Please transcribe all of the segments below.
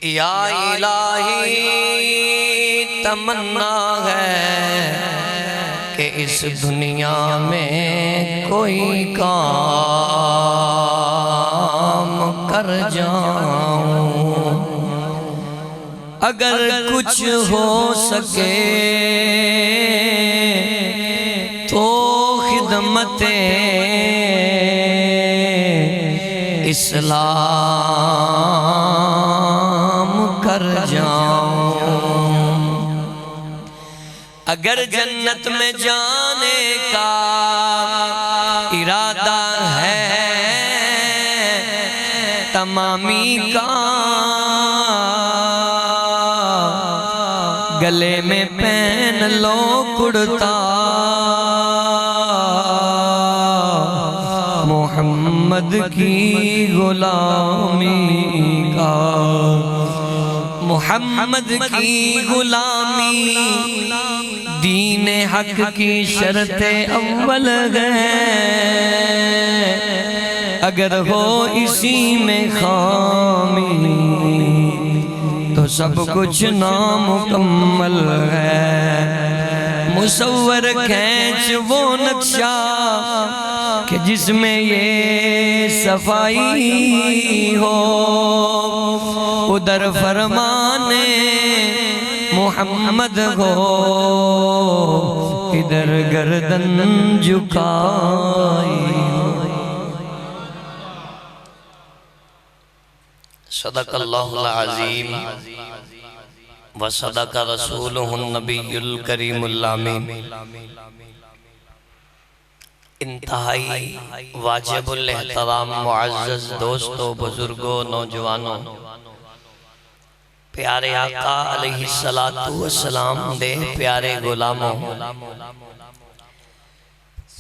یا الہی تمنا ہے کہ اس دنیا میں کوئی کام کر جاؤں، اگر کچھ ہو سکے تو خدمت اسلام کر جاؤں، اگر جنت میں جانے کا ارادہ ہے تمامی کا، گلے میں پہن لو کرتا محمد کی غلامی کا، محمد کی غلامی دین حق کی شرط اول ہے، اگر ہو اسی میں خامی تو سب کچھ نامکمل ہے۔ مصور کھینچ وہ نقشہ کہ جس میں یہ صفائی ہو، ادھر فرمانے محمد ہو، ادھر گردن جھکائی۔ صدق اللہ العظیم وصدق رسولہ النبی الکریم الامین۔ انتہائی واجب الاحترام معزز دوستوں، بزرگوں، نوجوانوں، پیارے آقا علیہ السلام دے پیارے غلاموں،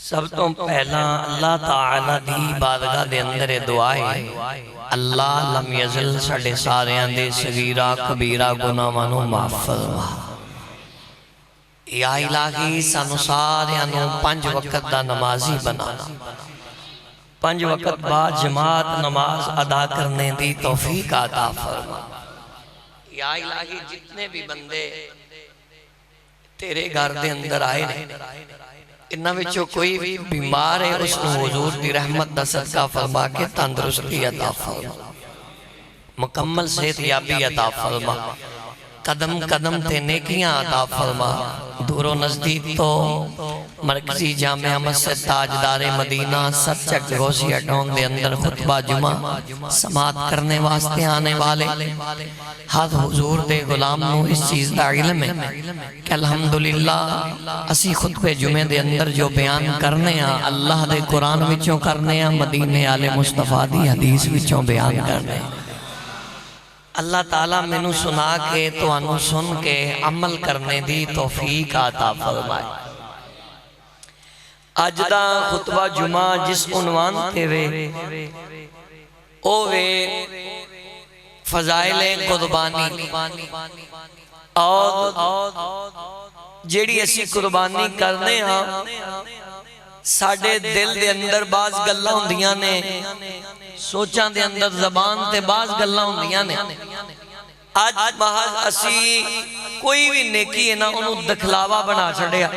سب تو پہلا اللہ تعالیٰ دی بارگاہ دے اندر دعائے اللہ لم یزل ساڑھے ساریاں دے صغیرہ کبیرہ گناہوں معاف فرما۔ یا الہی سانو ساریاں نو 5 وقت دا نمازی بنانا، 5 وقت بعد جماعت نماز ادا کرنے دی توفیق عطا فرما۔ یا الہی جتنے بھی بندے تیرے گھر دے اندر آئے نے، انہاں وچوں کوئی بھی بیمار ہے اس کو حضور دی رحمت دا صدقہ فرما کے تندرستی عطا فرما، مکمل صحت یابی عطا فرما، قدم قدم تے نیکیاں عطا فرما۔ دور و نزدیک تو مرکزی جامعہ مسجد تاجدار مدینہ سرچک غوثیہ ٹاؤن دے اندر خطبہ جمعہ سماعت کرنے واسطے آنے والے ہاتھ حضور دے غلام نو اس چیز دا علم ہے کہ الحمدللہ اسی خطبہ جمعہ دے اندر جو بیان کرنے ہیں اللہ دے قرآن وچوں کرنے ہیں، مدینے آل مصطفیٰ دی حدیث وچوں بیان کرنے ہیں۔ اللہ تعالیٰ میں نو سنا کے تو انو سن کے عمل کرنے دی توفیق عطا فرمائے۔ آج دا خطبہ جمعہ جس عنوان تے وے او وے فضائل قربانی، اور جیڑی اسی قربانی کرنے ہاں ساڑھے دل دے اندر بعض گلہ ہوندیاں نے، سوچاں دے اندر زبان تے بعض گلہ ہوندیاں نے۔ آج محض اسی کوئی بھی نیکی ہے نا انہوں دکھلاوا بنا چھڑیا،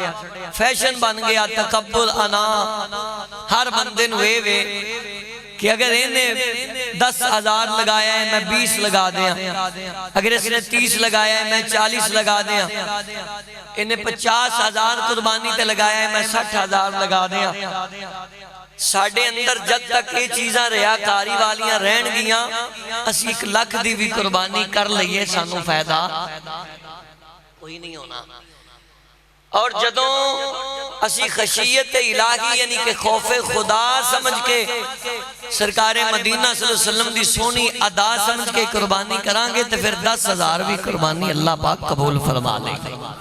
فیشن بن گیا، تکبر انا، ہر بندن وے کہ اگر انہیں 10,000 لگایا ہے میں 20 لگا دیا، اگر اس نے 30 لگایا ہے میں 40 لگا دیا، انہیں 50,000 قربانی تے لگایا ہے میں 60,000 لگا دیا۔ ساڑھے اندر جد تک یہ چیزاں ریاکاری والیاں رہن گیاں، اسی 1 لاکھ دی بھی قربانی کر لئیے سانو فائدہ کوئی نہیں ہونا۔ اور جدوں اسی خشیت الہی یعنی کہ خوف خدا سمجھ کے سرکار مدینہ صلی اللہ علیہ وسلم دی سونی ادا سمجھ کے قربانی کرانگے تو پھر 10,000 بھی قربانی اللہ پاک قبول فرما لے گا۔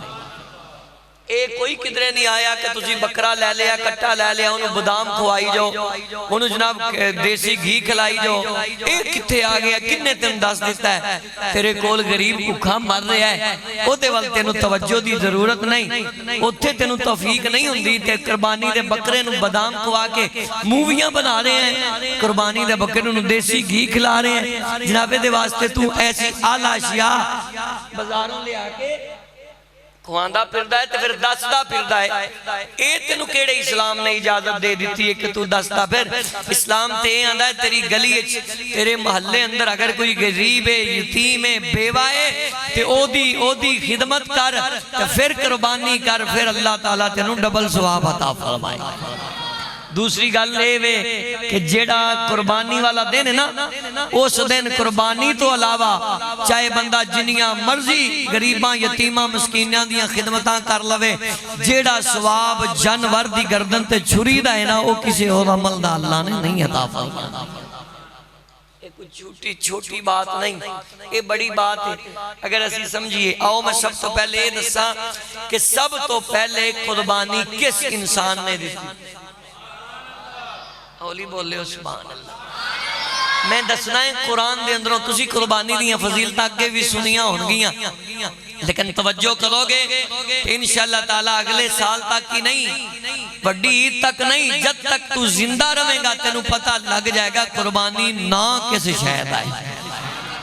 اے کوئی کدرے نہیں آیا کہ تسی بکرا لے لیا کٹا لے لیا انہوں بادام کھوائی جاؤ انہوں جناب دیسی گھی کھلائی جاؤ اے کتھے آ گیا کنے تین دس دیتا ہے تیرے کول غریب بھوکا مر رہا ہے او دے وال تینوں توجہ دی ضرورت نہیں اتھے تینوں توفیق نہیں ہوندی تے قربانی دے بکرے نو بادام کھوا کے موویاں بنا رہے ہیں قربانی دے بکرے نو دیسی گھی کھلا رہے ہیں جناب دے واسطے تو ایسی اعلیٰ اشیاء بازاروں لے آکے خواندہ پھردہ ہے تو پھر دستا پھردہ ہے اے تینو کیڑے اسلام نے اجازت دے دیتی ہے کہ تو دستا پھر اسلام تے آندہ ہے تیری گلی تیرے محلے اندر اگر کوئی غریب ہے یتیم ہے بیوہ ہے تو او دی خدمت کر تو پھر قربانی کر پھر اللہ تعالیٰ تینو ڈبل ثواب عطا فرمائے دوسری گل لے کہ جیڑا قربانی والا دن ہے نا اس دن قربانی تو علاوہ چاہے بندہ جنیاں مرضی غریباں یتیماں مسکینیاں دیاں خدمتاں کر لوے جیڑا ثواب جانور دی گردن تے چھری دا ہے نا وہ کسی اور عمل دا اللہ نے نہیں عطا فرمایا یہ کوئی چھوٹی بات نہیں یہ بڑی بات ہے اگر اسی سمجھئے آؤ میں سب تو پہلے یہ دسا کہ سب تو پہلے قربانی کس انسان نے دیتی اولی بول لے سبحان اللہ میں دسنا ہے قرآن دے اندروں تسی قربانی دیاں فضیلتاں اگے بھی سنیاں ہونگیاں لیکن توجہ کرو گے کہ انشاءاللہ تعالیٰ اگلے سال تک کی نہیں بڑی عید تک نہیں جب تک تو زندہ رہیں گا تینوں پتہ لگ جائے گا قربانی نہ کس شاید آئی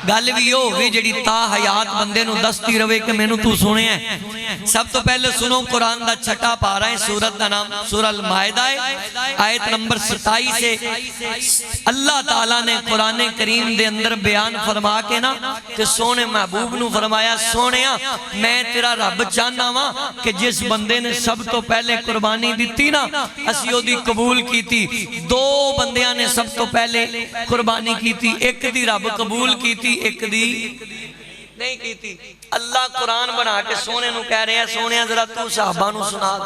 گل بھی ہوگی جڑی تا حیات بندے نو دستی روے کہ میں نو تو سنے ہیں سب تو پہلے سنو قرآن دا چھٹا پارا ہے سورت دا نام سورہ المائدہ ہے آیت نمبر 27 سے اللہ تعالیٰ نے قرآن کریم دے اندر بیان فرما کے نا کہ سونے محبوب نو فرمایا سونیا میں تیرا رب چاہنا وا کہ جس بندے نے سب تو پہلے قربانی دیتی نا اسیو دی قبول کی تھی دو بندیاں نے سب تو پہلے قربانی کی تھی ایک دی رب قبول کی تھی ایک دی نہیں کی تھی اللہ قرآن بنا کے سونے نو کہہ رہے ہیں سونے ذرا تو صحابہ نو سنا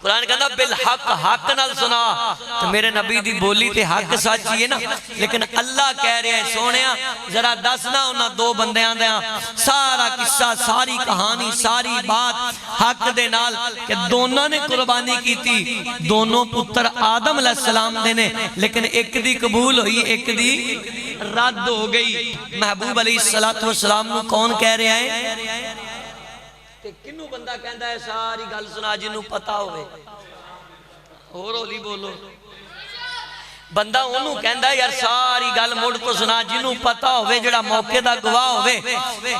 قرآن کہتا بالحق حق نال سنا تو میرے نبی دی بولی تے حق سچی ہے نا لیکن اللہ کہہ رہے ہیں سونیا ذرا دسنا انہاں دو بندیاں دیاں سارا قصہ ساری کہانی ساری بات حق دے نال کہ دونوں نے قربانی کی تھی دونوں پتر آدم علیہ السلام دینے لیکن ایک دی قبول ہوئی ایک دی رد ہو گئی محبوب علیہ السلام نو کون کہہ رہے ہیں کنو بندہ کہندہ ہے ساری گل سنا جنہوں پتا ہوئے اور اولی بولو بندہ انہوں کہندہ ہے یار ساری گل موڑ کو سنا جنہوں پتا ہوئے جڑا موقع دا گواہ ہوئے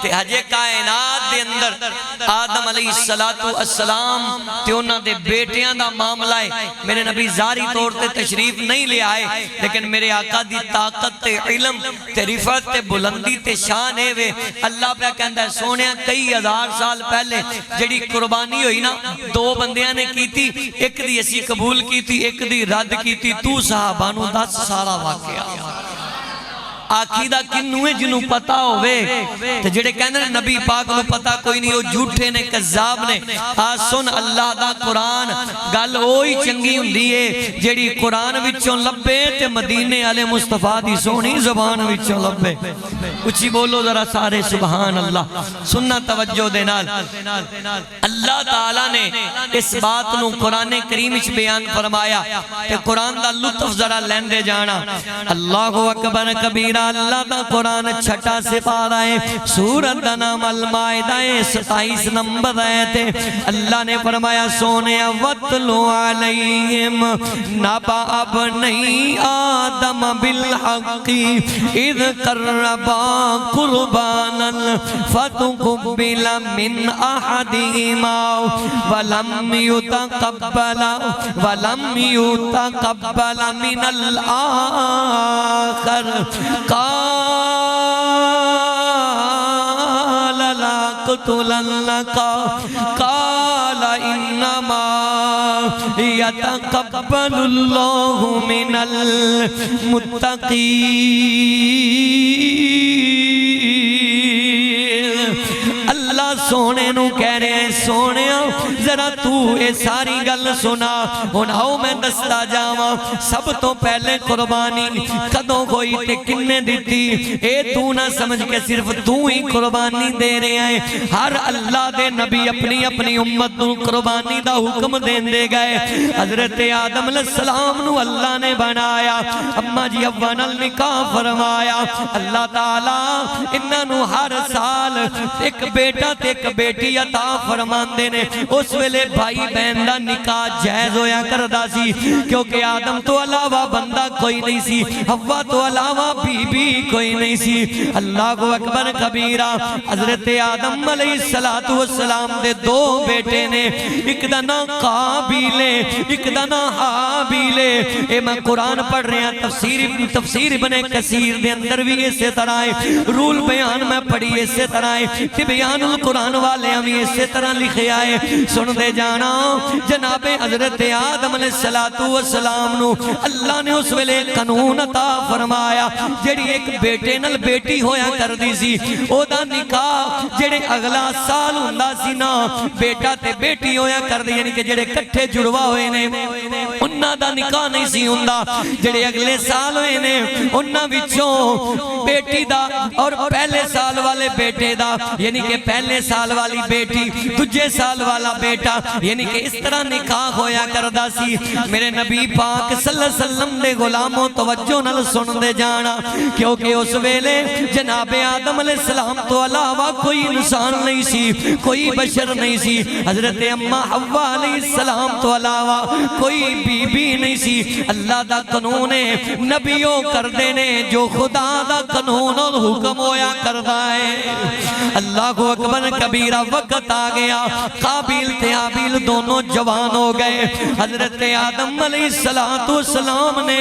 تے حجے کائنات دے اندر آدم علیہ السلام تے انہاں دے بیٹیاں دا معاملہ ہے میرے نبی ظاہری طور تے تشریف نہیں لے آئے لیکن میرے آقا دی طاقت تے علم تے رفعت تے بلندی تے شان ہے وے اللہ پہ کہندہ ہے سونیا کئی ہزار سال پہلے جڑی قربانی ہوئی نا دو بندیاں نے کی تھی ایک دی اسی قبول کی تھی ایک دی رد کی تھی تو صحابہ 10 سارا واقعہ آخی دا کنوں ہے جنہوں پتا ہوئے تو جڑے کہنے نبی پاک نو پتا کوئی نہیں ہو جھوٹے نے کذاب نے سن اللہ دا قرآن گل ہوئی چنگی ہوندی ہے جڑی قرآن وچوں لبے تے مدینے والے مصطفیٰ دی سونی زبان وچوں لبے اچھی بولو ذرا سارے سبحان اللہ سننا توجہ دے نال اللہ تعالیٰ نے اس بات نو قرآن کریم وچ بیان فرمایا کہ قرآن دا لطف ذرا لیندے جانا اللہ اکبر کبیر اللہ دا قرآن چھٹا سے پارا ہے سورت دا نام المائدہ 27 نمبر آیت اللہ نے فرمایا سونے وَاتْلُ عَلَيْهِمْ نَبَأَ ابْنَيْ آدَمَ بِالْحَقِّ اِذْ قَرَّبَا قُرْبَانًا فَتُقُبِّلَ مِنْ أَحَدِهِمَا وَلَمْ يُتَقَبَّلَ مِنَ الْآخَرِ قال لا قتلنك قال إنما يتقبل الله من المتقين اللہ سونے نو کہہ رہے ہیں سونے ذرا تو اے ساری گل سنا ہن آؤ میں دستا جاواں سب تو پہلے قربانی کدوں ہوئی تے کنے دتی اے تو نہ سمجھ کے صرف تو ہی قربانی دے رہے ہیں ہر اللہ دے نبی اپنی اپنی امت نو قربانی دا حکم دین دے گئے حضرت آدم علیہ السلام نو اللہ نے بنایا اما جی ابا نال نکاح فرمایا اللہ تعالیٰ انہاں نو ہر سال ایک بیٹا تے ایک بیٹی عطا فرماندے نے اس ویلے بھائی بہن دا نکاح جائز ہویا کردا سی کیونکہ آدم تو علاوہ بندہ کوئی نہیں سی حوا تو علاوہ بی بی کوئی نہیں سی اللہ اکبر کبیرہ حضرت آدم علیہ السلام دے دو بیٹے نے ایک دا نا قابیل ایک دا نا حابیل اے میں قرآن پڑھ رہے ہیں تفسیر ابن کثیر دے اندر بھی اسے طرح ہے رول بیان میں پڑھی اسے طرح ہے تبیان القرآن والے ہمیں اسے طرح لکھے آئے سن دے جانا جناب حضرت آدم علیہ السلام نو اللہ نے اس ویلے قانون عطا فرمایا جڑی ایک بیٹے نال بیٹی ہویا کر دی سی او دا نکاح جڑے اگلا سال ہوندا سی نا بیٹا تے بیٹی ہویا کر دی یعنی کہ جڑے کٹھے جڑوا ہوئے نے انہاں دا نکاح نہیں سی ہوندا جڑے اگلے سال ہوئے نے انہاں وچوں بیٹی دا اور پہلے سال والے بیٹے دا یعنی کہ پہلے سال والی بیٹی دجے سال والا بیٹا یعنی کہ اس طرح نکاح ہویا کردا سی میرے نبی پاک صلی اللہ علیہ وسلم دے غلاموں توجہ نال سن دے جانا کیونکہ اس ویلے جناب آدم علیہ السلام تو علاوہ کوئی انسان نہیں سی کوئی بشر نہیں سی حضرت اماں حوا علیہ السلام تو علاوہ کوئی بی بی نہیں سی اللہ دا قانون ہے نبیوں کر دینے جو خدا دا قانون اور حکم ہویا کردا ہے اللہ اکبر کبیرہ وقت آ گیا قابیل تے حابیل دونوں جوان ہو گئے حضرت آدم علیہ السلام نے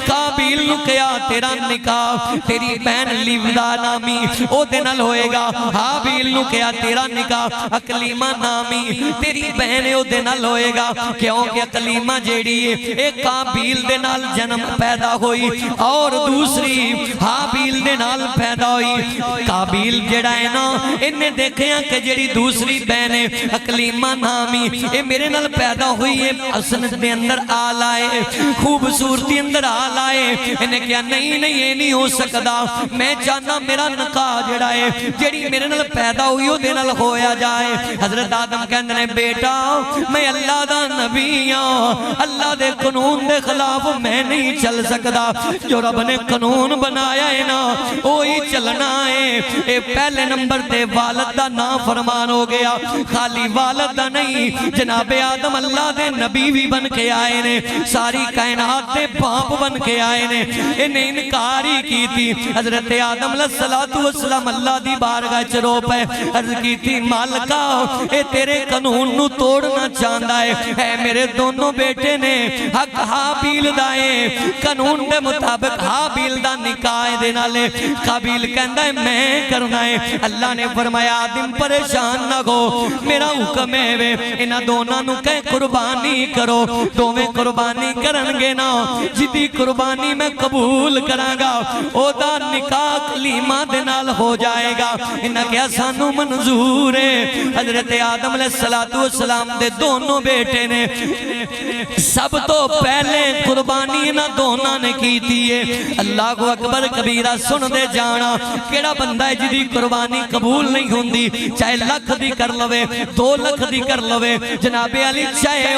قابیل نو کہا تیرا نکاح تیری بہن لیودا نامی او دے نال ہوئے گا حابیل نو کہا تیرا نکاح اکلیمہ نامی تیری بہن او دے نال ہوئے گا کیونکہ اکلیمہ جیڑی ایک قابیل دے نال جنم پیدا ہوئی اور دوسری حابیل دے نال پیدا ہوئی قابیل جڑا ہے نا انہیں دیکھیں کہ جڑی دوسری بہن اکلیمہ نامی اے میرے نال پیدا ہوئی ہے حسن دے اندر آل آئے خوبصورتی اندر آل آئے انہیں کیا نہیں یہ نہیں ہو سکتا میں چاہنا میرا نکاح جڑا ہے جڑی میرے نال پیدا ہوئی ہو دے نال ہویا جائے حضرت آدم کہندے نے بیٹا میں اللہ دا نبی ہوں اللہ دے قانون دے خلاف میں نہیں چل سکتا جو رب نے قانون بنایا ہے نا وہی چلنا ہے اے پہلے نمبر تے والد دا نافرمان ہو گیا خالی والد دا نہیں جناب آدم اللہ دے نبی بھی بن کے آئے نے ساری کائنات دے باپ بن کے آئے نے انہیں انکاری کی تھی حضرت آدم علیہ السلام اللہ دی بارگاہ چرو پہ عرض کی تھی مالکہ اے تیرے قانون نو توڑنا چاہتا ہے اے میرے دونوں بیٹے نے حق حابیل دائے قانون دے مطابق حابیل دا نکاح دینا لے قابیل کہندہ ہے میں کرنا ہے اللہ نے فرمایا آدم پریشان نہ ہو میرا حکم ہے انہا دونوں نو کہے قربانی کرو دوویں قربانی کرنگے نا جدی قربانی میں قبول کرانگا او دا نکاح کلیمہ دنال ہو جائے گا انہا کیا سانو منظور ہے حضرت آدم علیہ السلام دے دونوں بیٹے نے سب تو پہلے قربانی انہا دونوں نے کی تھی اللہ کو اکبر کبیرہ سن دے جانا کیڑا بندہ ہے جدی قربانی قبول نہیں ہوندی چاہے لکھ دی کر لوے 2 لکھ دی کر لوے جناب علی چاہے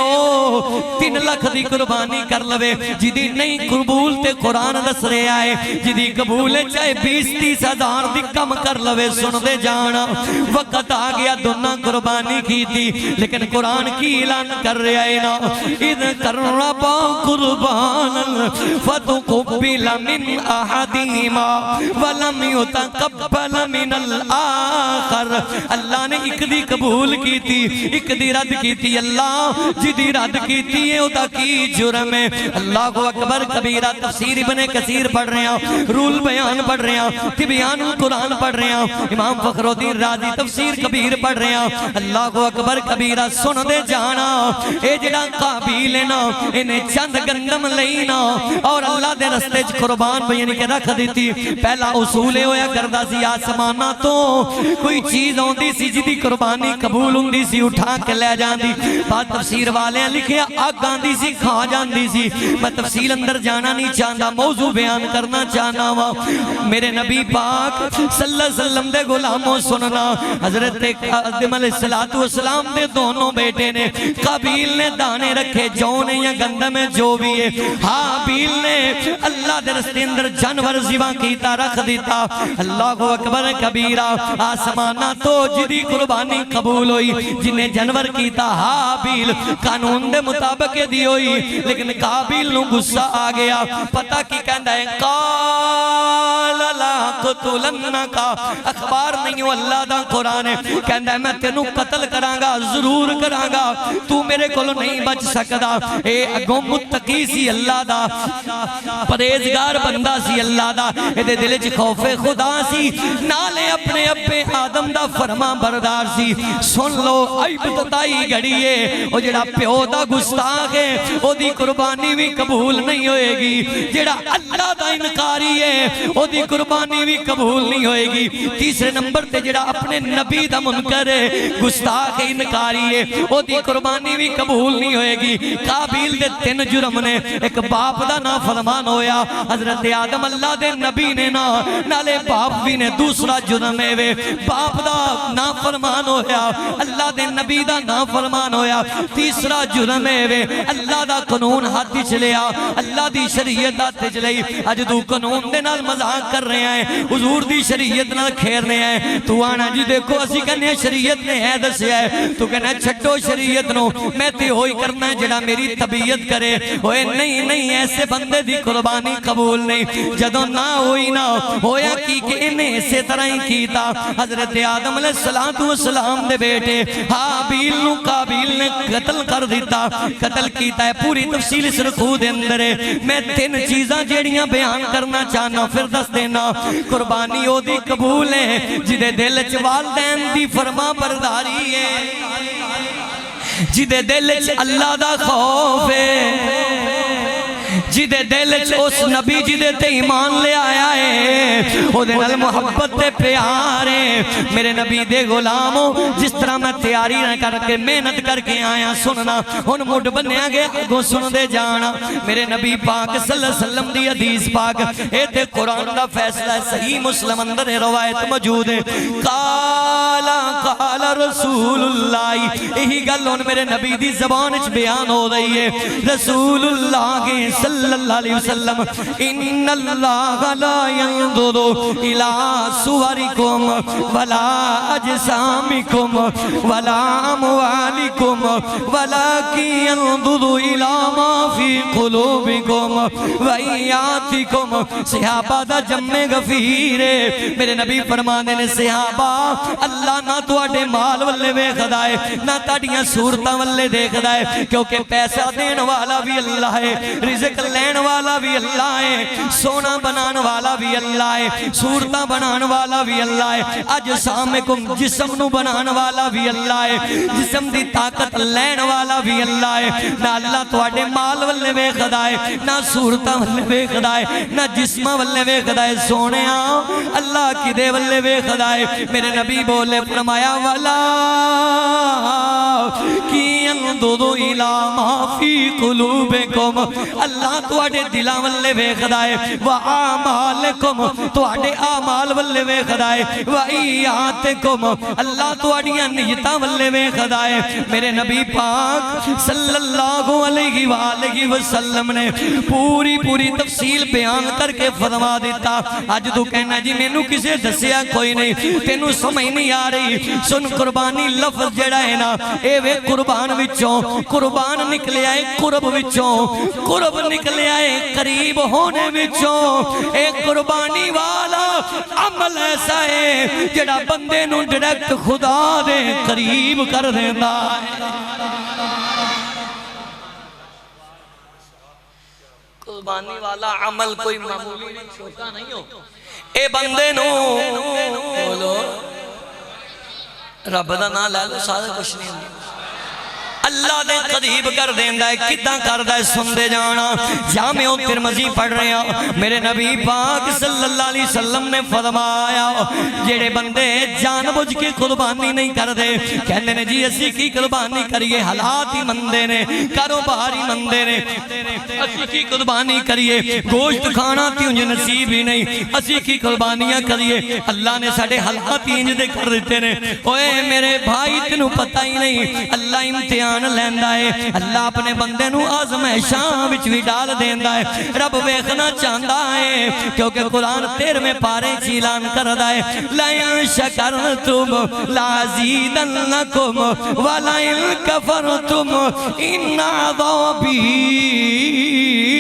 3 لکھ دی قربانی کر لوے جدی نہیں قبول تے قرآن دس رہے آئے جدی قبول ہے چاہے 20-30 ہزار دی کم کر لوے سن دے جانا وقت آ گیا دونوں قربانی کی تھی لیکن قرآن کی اعلان کر رہے آئے نا اِذْ قَرَّبَا قُرْبَانًا فَتُقُبِّلَ مِنْ أَحَدِهِمَا وَلَمْ يُتَقَبَّلَ مِنَ الْآخَرِ اللہ نے ایک دی قبول کی تھی ایک دی رد کی تھی اللہ جدی رد کی تھی ادا کی جرم ہے اللہ کو اکبر کبیرہ تفسیر ابن کثیر پڑھ رہے ہیں رول بیان پڑھ رہے ہیں تبیان القرآن پڑھ رہے ہیں امام فخر الدین رازی تفسیر کبیر پڑھ رہے ہیں اللہ کو اکبر کبیرہ سن دے جانا اے جڑا قابیل ہے نا انہیں چند گندم لینا اور اللہ دے رستے قربان بیانی کے رکھ دیتی پہلا اصول ہویا کردہ سی سی آسمانہ تو کوئی چیز ہوندی سی جدی قربانی قبول ہوندی سی اٹھا کے لے جاندی بات تفسیر والے لکھیا آگ آندی سی کھا جاندی سی میں تفصیل اندر جانا نہیں چاہتا موضوع بیان کرنا چاہنا وا میرے نبی پاک صلی اللہ علیہ وسلم دے غلاموں سننا حضرت آدم علیہ السلام دے دونوں بیٹے نے قابیل نے دانے رکھے جو نے یا گندم جو بھی ہے حابیل نے اللہ دے رستے اندر جانور ذبح کیتا رکھ دیتا اللہ اکبر کبیرہ آسمانہ تو جدی قربانی قبول ہوئی جنہیں جانور کیتا حابیل قانون دے مطابق دی ہوئی لیکن قابیل نو غصہ آ گیا پتہ کی کہندہ ہے قال لا قتلنکا اخبار نہیں ہو اللہ دا قرآن ہے کہندہ ہے میں تینو قتل کرانگا ضرور کرانگا تو میرے کولو نہیں بچ سکدا اے اگوں متقی سی اللہ دا پریزگار بندہ سی اللہ دا اے دل چ خوف خدا سی نالے اپنے ابے آدم دا فرما بردار سی سن لو ابتدائی گھڑیے او جڑا پیو دا گستاخ ہے او دی قربانی بھی قبول نہیں ہوئے گی جڑا اللہ دا انکاری ہے او دی قربانی بھی قبول نہیں ہوئے گی تیسرے نمبر تے جڑا اپنے نبی دا منکر ہے گستاخ انکاری ہے او دی قربانی بھی قبول نہیں ہوئے گی قابیل دے 3 جرم نے ایک باپ دا نافرمان ہویا حضرت آدم اللہ دے نبی نے نالے باپ بھی نے دوسرا جرم ہے باپ دا نافرمان ہویا اللہ دے نبی دا نافرمان ہویا تیسرا جرم ہے اللہ دا قانون ہاتھ چلیا اللہ دی شریعت ہاتھ چلی اج تو قانون دے نال مذاق کر رہے ہیں حضور دی شریعت نال کھیر رہے ہیں تو آنا جی دیکھو اسی کہنے شریعت نے ہے دسیا ہے تو کہنا چھٹو شریعت نو میں تے ہوئی کرنا ہے جڑا میری طبیعت کرے ہوئے نہیں ایسے بندے دی قربانی قبول نہیں جدو نہ ہوئی نہ ہویا کی کہ انہیں اسے طرح ہی کیتا حضرت آدم علیہ السلام دے بیٹے حابیل نو قابیل نے قتل کر دیتا قتل کیتا ہے پوری تفصیل اس رکوع دے اندر ہے میں 3 چیزاں جیڑیاں بیان کرنا چاہنا پھر دس دینا قربانی او دی قبول ہے جدے دل چ والدین دی فرما برداری ہے جدے دل چ اللہ دا خوف ہے جدے دل چ اس نبی جدے تے ایمان لے آیا ہے او دے نال محبت تے پیار ہے میرے نبی دے غلاموں جس طرح میں تیاری نہ کر کے محنت کر کے آیا سننا ہن مڈ بنیا گیا اگوں سن دے جانا میرے نبی پاک صلی اللہ علیہ وسلم دی حدیث پاک اے تے قرآن دا فیصلہ ہے صحیح مسلم اندر روایت موجود ہے قال رسول اللہ یہی گل ہن میرے نبی دی زبان وچ بیان ہو رہی ہے رسول اللہ صلی اللہ علیہ وسلم ان اللہ لا ينظر الى صورکم ولا اجسامکم ولا اموالکم ولکن ينظر الى ما فی قلوبکم وایاتکم صحابہ دا جمع غفیر ہے میرے نبی فرمانے نے صحابہ اللہ نہ تواڈے مال والے ویکھدا ہے نہ تاڈیاں صورتاں والے دیکھدا ہے کیونکہ پیسہ دین والا بھی اللہ ہے رزق لین والا بھی اللہ ہے سونا بنان والا بھی اللہ ہے صورتاں بنان والا بھی اللہ ہے اجسامکم جسم نو بنان والا بھی اللہ ہے جسم دی طاقت لین والا بھی اللہ ہے نہ اللہ تواڈے مال والے ویکھدا ہے نہ صورتاں والے ویکھدا ہے نہ جسماں والے ویکھدا ہے سونیا اللہ کدے والے ویکھدا ہے میرے نبی بولے فرمایا والا کی انظر الی ما فی قلوبکم اللہ تواڈے دلاں والے ویکھدا ہے وَآمَالِكُمْ تواڈے اعمال والے ویکھدا ہے وَإِيَاتِكُمْ اللہ تواڈیاں نیتاں والے ویکھدا ہے میرے نبی پاک صلی اللہ علیہ وآلہ وسلم نے پوری تفصیل بیان کر کے فرما دیتا اج تو کہنا جی مینوں کسے دسیا کوئی نہیں تینوں سمجھ نہیں آ رہی سن قربانی لفظ جڑا ہے نا اے وے قربان وچوں قربان نکلیا ہے قرب وچوں قرب نکلیا ہے قریب ہونے وچوں اے قربانی والا عمل ایسا ہے جڑا بندے نو ڈائریکٹ خدا دے قریب کر دیندا ہے قربانی والا عمل کوئی معمولی نہیں چھوٹا نہیں ہو اے بندے نو بولو رب دا نام لے لو سارا کچھ نہیں ہوندی اللہ دے قریب کر دیندا ہے کداں کردا ہے سن دے جانا جامع ترمذی پڑھ رہے ہیں میرے نبی پاک صلی اللہ علیہ وسلم نے فرمایا جڑے بندے جان بوجھ کے قربانی نہیں کردے کہندے نے جی اسی کی قربانی کریے حالات ہی مندے نے کاروبار ہی مندے نے اسی کی قربانی کریے گوشت کھانا تی انج نصیب ہی نہیں اسی کی قربانیاں کریے اللہ نے ساڑے حالات ہی انج دے کر دیتے نے اوے میرے بھائی تنو پتہ ہی نہیں اللہ امتحان لیندا ہے اللہ اپنے بندے نو آزمائشاں وچ وی ڈال دیندا ہے رب ویکھنا چاہندا ہے کیونکہ قرآن 13ویں پارے چ اعلان کردا ہے لَئِن شَكَرْتُمْ لَأَزِيدَنَّكُمْ وَلَئِن كَفَرْتُمْ إِنَّ عَذَابِي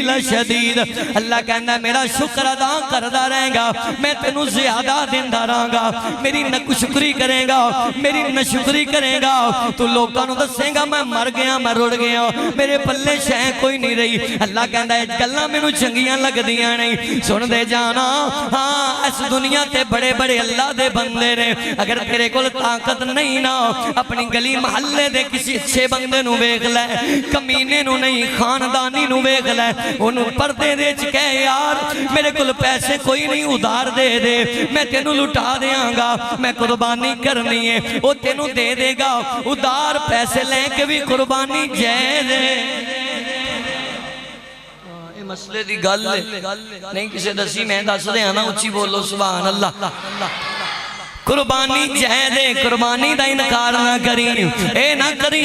لَشَدِيدٌ اللہ کہنا ہے میرا شکر ادا کردا رہے گا میں تینوں زیادہ دیندا رہاں گا میری نشکری کرے گا میری نشکری کرے گا تو لوگاں نوں دسے گا میں مر گیا میں رڑ گیا میرے پلے شے کوئی نہیں رہی اللہ کہندا ہے گلاں مینوں چنگیاں لگدیاں نہیں سن دے جانا ہاں اس دنیا تے بڑے بڑے اللہ دے بندے نے اگر تیرے کول طاقت نہیں نا اپنی گلی محلے دے کسی اچھے بندے نوں ویکھ لے کمینے نوں نہیں خاندانی نوں ویکھ لے اونوں پردے دے وچ کہے یار میرے کول پیسے کوئی نہیں ادھار دے دے میں تینوں لٹا دیاں گا میں قربانی کرنی ہے وہ تینوں دے دے گا ادھار پیسے لے کے بھی قربانی جائز ہے یہ مسئلے دی گل نہیں کسے دسی میں دس دے آنا اچھی بولو سبحان اللہ قربانی جائز ہے قربانی دا انکار نہ کری اے نہ کری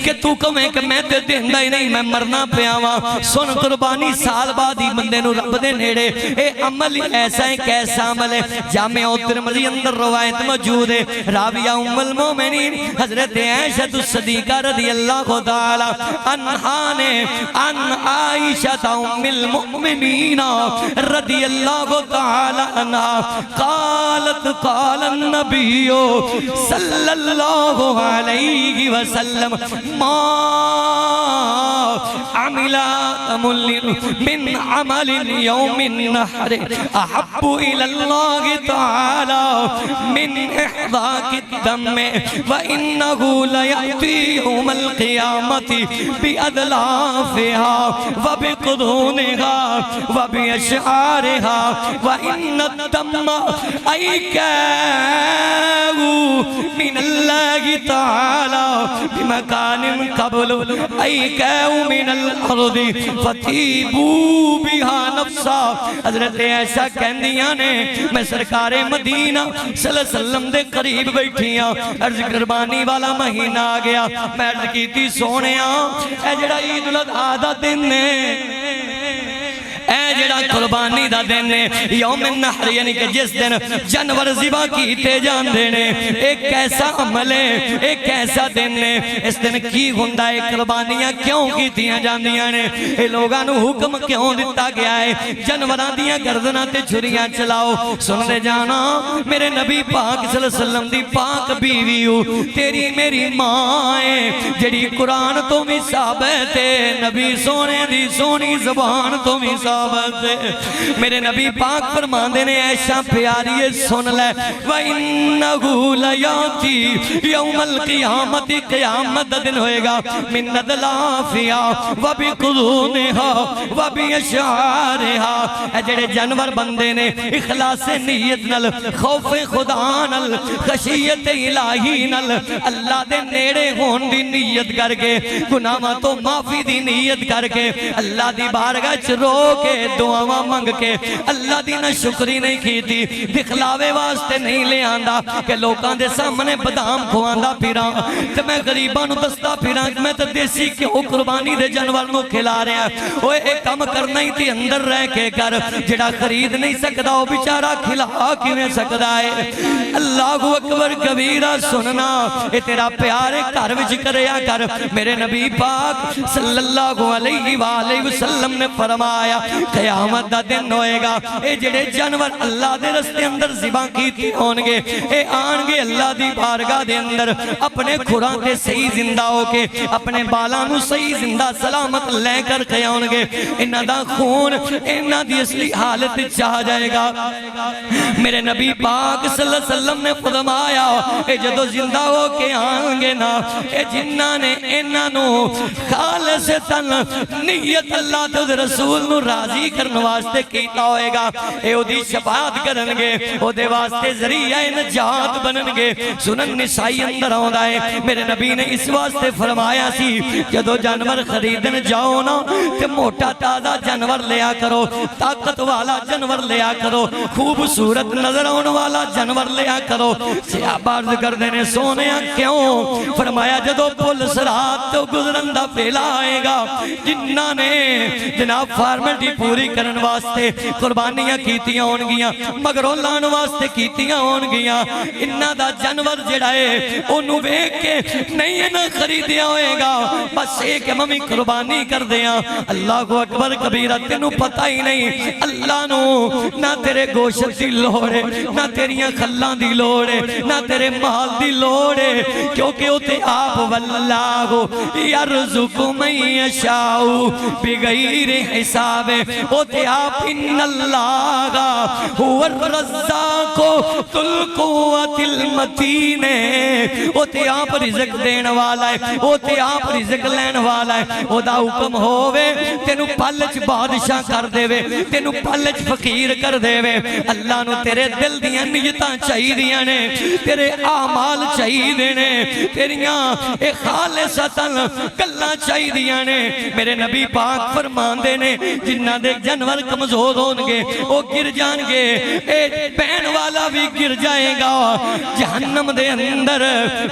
کہ تو کمیں کہ میں تے دیندہ ہی نہیں میں مرنا پیاواں سن قربانی سال بعد ہی بندے نو رب دے نیڑے اے عمل ایسا ہے کیسا عمل ہے جامع ترمذی اندر روایت موجود ہے راویہ ام المومنین حضرت عائشہ الصدیقہ رضی اللہ تعالی عنہا نے ان عائشہ ام المؤمنین رضی اللہ تعالی عنہا قال النبی صلی اللہ علیہ وسلم ما عمل من عمل یوم النحر احب الى اللہ تعالی من احضاق الدم وانه لیأتی یوم القیامت بأدلافها وبقرونها وبأشعارها وان الدم من اللہ تعالی بمکان قبل ایکاو من الارض فتیبو بہا نفسا حضرت عائشہ کہندیاں نے میں سرکار مدینہ صلی اللہ علیہ وسلم دے قریب بیٹھیاں عرض قربانی والا مہینہ آ گیا میں عرض کی تھی سونیاں اے جڑا عید الاضحیٰ دا دن نے اے جڑا قربانی دا دن ہے یوم النحر یعنی کہ جس دن جانور ذبح کیتے جاندے نے ایک ایسا عمل ہے ایک ایسا دن ہے اس دن کی ہوندا ہے قربانیاں کیوں کیتیاں جاندیاں نے اے لوگاں نوں حکم کیوں دتا گیا ہے جانوراں دیاں گردناں تے چھریاں چلاؤ سن دے جانا میرے نبی پاک صلی اللہ علیہ وسلم دی پاک بیوی ہو تیری میری ماں ہے جڑی قرآن تو بھی ثابت ہے نبی سونے دی سونی زبان تو بھی ثابت میرے نبی پاک فرماندے نے عائشہ پیاری سن لے وَإِنَّهُ لَيَأْتِي يَوْمَ الْقِيَامَةِ قیامت دن ہوئے گا من أَدْلَافِهَا وَبِقُرُونِهَا وَبِأَشْعَارِهَا اے جڑے جانور بندے نے اخلاص نیت نل خوف خدا نل خشیت الہی نل اللہ دے نیڑے ہون دی نیت کر کے گناہاں تو معافی دی نیت کر کے اللہ دی بارگاہ چ رو کے دعاواں منگ کے اللہ دی نہ شکری نہیں کی تھی دکھلاوے واسطے نہیں لے آندا کہ لوکاں دے سامنے بادام کھواندا پھراں تے میں غریباں نوں دسدا پھراں میں تے دیسی گھیو قربانی دے جانور نوں کھلا رہا اوے اے کم کرنا ہی تے اندر رہ کے کر جڑا خرید نہیں سکدا او بیچارہ کھلا کیویں سکدا ہے اللہ اکبر کبیرہ سننا اے تیرا پیارے گھر وچ کریا کر میرے نبی پاک صلی اللہ علیہ وآلہ وسلم نے فرمایا قیامت دا دن ہوئے گا اے جڑے جانور اللہ دے رستے اندر ذبح کیتے ہونگے اے آنگے اللہ دی بارگاہ دے اندر اپنے کھڑاں تے صحیح زندہ ہو کے اپنے بالانو صحیح زندہ سلامت لے کر کے ہونگے انہاں دا خون انہاں دی اصلی حالت چاہ جائے گا میرے نبی پاک صلی اللہ علیہ وسلم نے فرمایا اے جدو زندہ ہو کے آنگے نا اے جنہاں نے انہاں نو خالصتاً نیت اللہ تے رسول نو راضی کرنے واسطے کیتا ہوئے گا اے او دی شفاعت کرنگے او دے واسطے ذریعہ نجات بننگے سنن نسائی اندر آندا ہے میرے نبی نے اس واسطے فرمایا سی جدو جانور خریدن جاؤ نا تے موٹا تازہ جانور لیا کرو طاقت والا جانور لیا کرو خوبصورت نظر آنے والا جانور لیا کرو صحابہ عرض کر دینے سونے کیوں فرمایا جدو پل سرات تو گزرندہ پھیلا آئے گا جنہ نے جناب فارمیلٹی پوری کرن واسطے قربانیاں کیتیاں ہونگیاں مگر لان واسطے کیتیاں ہونگیاں انہ دا جانور جڑائے انہوں بیک کے نہیں ہے نہ خریدیا ہوئے گا بس ایک ممی قربانی کر دیا اللہ کو اکبر کبیرہ تینوں پتہ ہی نہیں اللہ نو نہ تیرے گوشت دی لوڑے نہ تیریاں خلان دی لوڑے نہ تیرے مال دی لوڑے کیونکہ ہوتے آپ واللہ یرزق من یشاؤ بغیر حساب ہوتے آپ ان اللہ هو الرزاق ذو القوة المتین ہوتے آپ رزق دین والا ہے ہوتے آپ رزق لین والا ہے وہ دا حکم ہووے تینو پلچ بادشاہ کر دے وے تینو پلچ فقیر کر دے وے اللہ نو تیرے دل دیاں نیتاں چاہی دیاں نے تیرے اعمال چاہی دینے تیریاں اے خالصتاً گلاں چاہی دیاں نے میرے نبی پاک فرمان دینے جنہ دے جانور کمزور ہونگے وہ گر جان گے اے پین والا بھی گر جائے گا جہنم دے اندر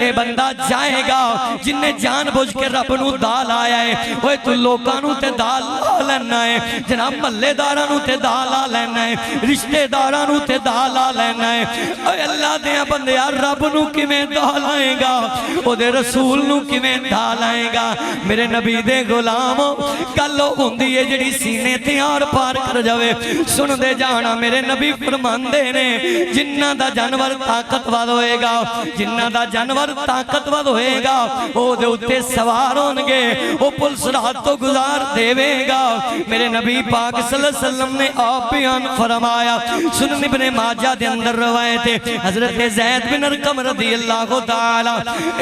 اے بندہ جائے گا جنہیں جان بوجھ کے رب نو دال آیا ہے وہ تو لوکانو تے دال آ لینا ہے جناب ملے دارانو تے دال آ لینا ہے رشتے دارانو تے دال آ لینا ہے اے اللہ دیا بندے یار رب نو کی میں دال آئے گا او دے رسول نو کی میں دال آئے گا میرے نبی دے غلاموں کلو ہوندی ہے جڑی سینے تے اور پار کر جاوے سن دے جانا میرے نبی فرمان دے نے جنہ دا جانور طاقتور ہوئے گا جنہ دا جانور طاقتور ہوئے گا او دے اتے سوار ہونگے او پل سرات تو گزار دیوے گا میرے نبی پاک صلی اللہ علیہ وسلم نے آپ بیان فرمایا سنن ابن ماجہ دے اندر روایت ہے حضرت زید بن ارقم رضی اللہ تعالی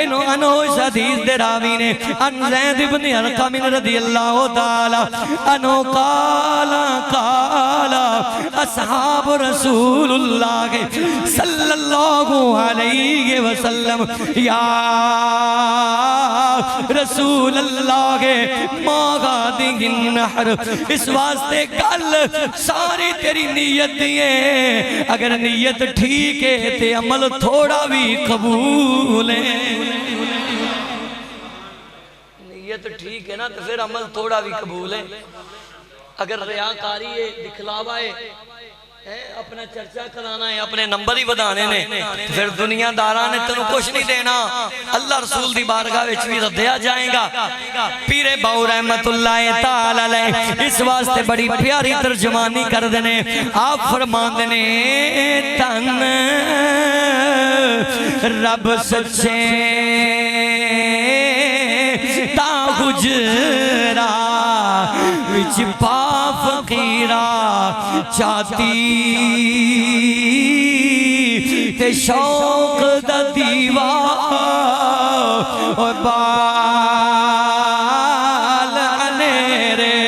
انہوں اس حدیث دے راوی نے ان زید بن ارقم رضی اللہ تعالی انہوں قالا اصحاب رسول اللہ صلی اللہ علیہ وسلم یا رسول اللہ ماغادی النحر اس واسطے کل ساری تیری نیت دیئے اگر نیت ٹھیک ہے تے عمل تھوڑا بھی قبول ہے نیت ٹھیک ہے نا تو پھر عمل تھوڑا بھی قبول ہے اگر ریاکاری ہے دکھلاوا ہے اپنا چرچا کرانا ہے اپنے نمبر ہی بدانے نے پھر دنیا داران نے تنو کچھ نہیں دینا اللہ رسول دی بارگاہ وچ بھی دیا جائیں گا پیر باؤ رحمت اللہ تعالی علیہ اس واسطے بڑی پیاری ترجمانی کر دینے آپ فرمان دینے تن رب سچے تا گجرا وچ پا فقیرہ چاہتی تے شوق دا دیوا اور بال انیرے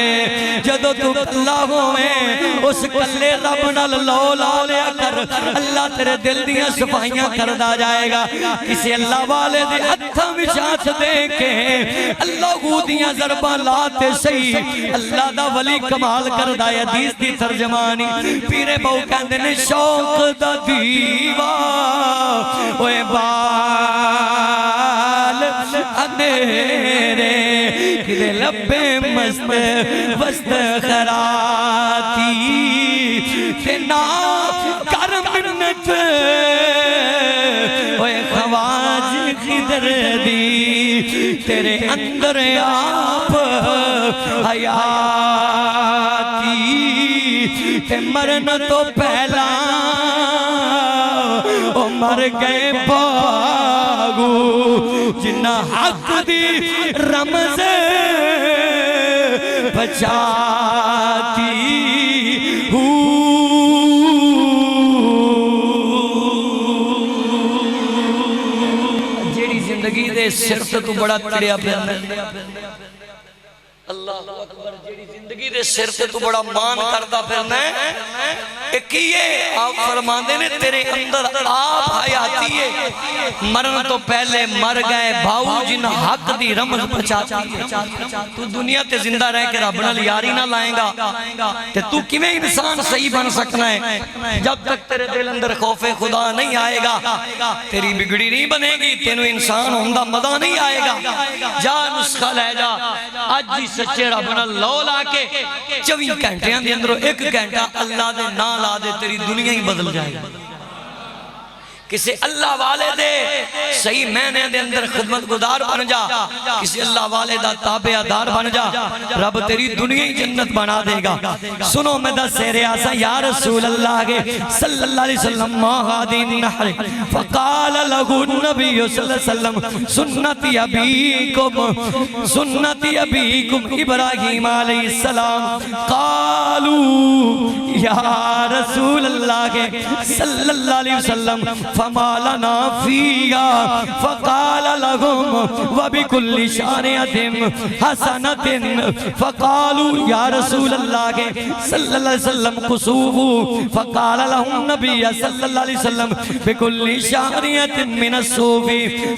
جدو تو اللہ ہوئے اس کلے رب نال لو لا لیا کر اللہ تیرے دل دیاں صفائیاں کردہ جائے گا کسی اللہ والے دے ہتھاں وچات دے کے اللہ گودیاں ضرباں لاتے صحیح اللہ دا ولی کمال کردہ حدیث دی ترجمانی پیرے بہو کہندے نے شوق دا دیوا اوے بال اندھیرے کدے لبے مست وست خراتی تے نا کر منت اوے خواج خضر دی تیرے اندر آپ حیاتی تے مرن تو پہلا او مر گئے باغو جنہ حق دی رمز بچاتی جیڑی زندگی دے صرف تو بڑا تڑیا پھرنا اللہ اکبر جیڑی زندگی دے سر تے تو بڑا مان کردا پھرنا ہے ایک یہ آپ فرماندے نے تیرے اندر آپ حیاتی ہے مرن تو پہلے مر گئے بھاؤ جن حق دی رمز بچاتی ہے تو دنیا تے زندہ رہ کے رب نال یاری نہ لائیں گا تے تو کیویں انسان صحیح بن سکنا ہے جب تک تیرے دل اندر خوف خدا نہیں آئے گا تیری بگڑی نہیں بنے گی تینوں انسان ہوندا مزہ نہیں آئے گا جا نسخہ لے جا آج جی سچے رب نال لو لا کے 24 گھنٹیاں دے اندروں ایک گھنٹہ اللہ دے نا لا دے تیری دنیا ہی بدل جائے گا کسی اللہ والے دے صحیح معنی دے اندر خدمت گزار بن جا کسی اللہ والے دا تابع دار بن جا رب تیری دنیا ہی جنت بنا دے گا سنو میں دا سیرے آسا یا رسول اللہ کے صلی اللہ علیہ وسلم ماہدین نحر فقال لہو النبی صلی اللہ علیہ وسلم سنتی ابیکم ابراہیم علیہ السلام قالوا یا رسول اللہ کے صلی اللہ علیہ وسلم فما لنا فيها فقال لهم وبكل شانية حسنة فقالوا يا رسول الله صلى الله عليه وسلم قصوه فقال لهم النبي صلى الله عليه وسلم بكل شانية من الصوف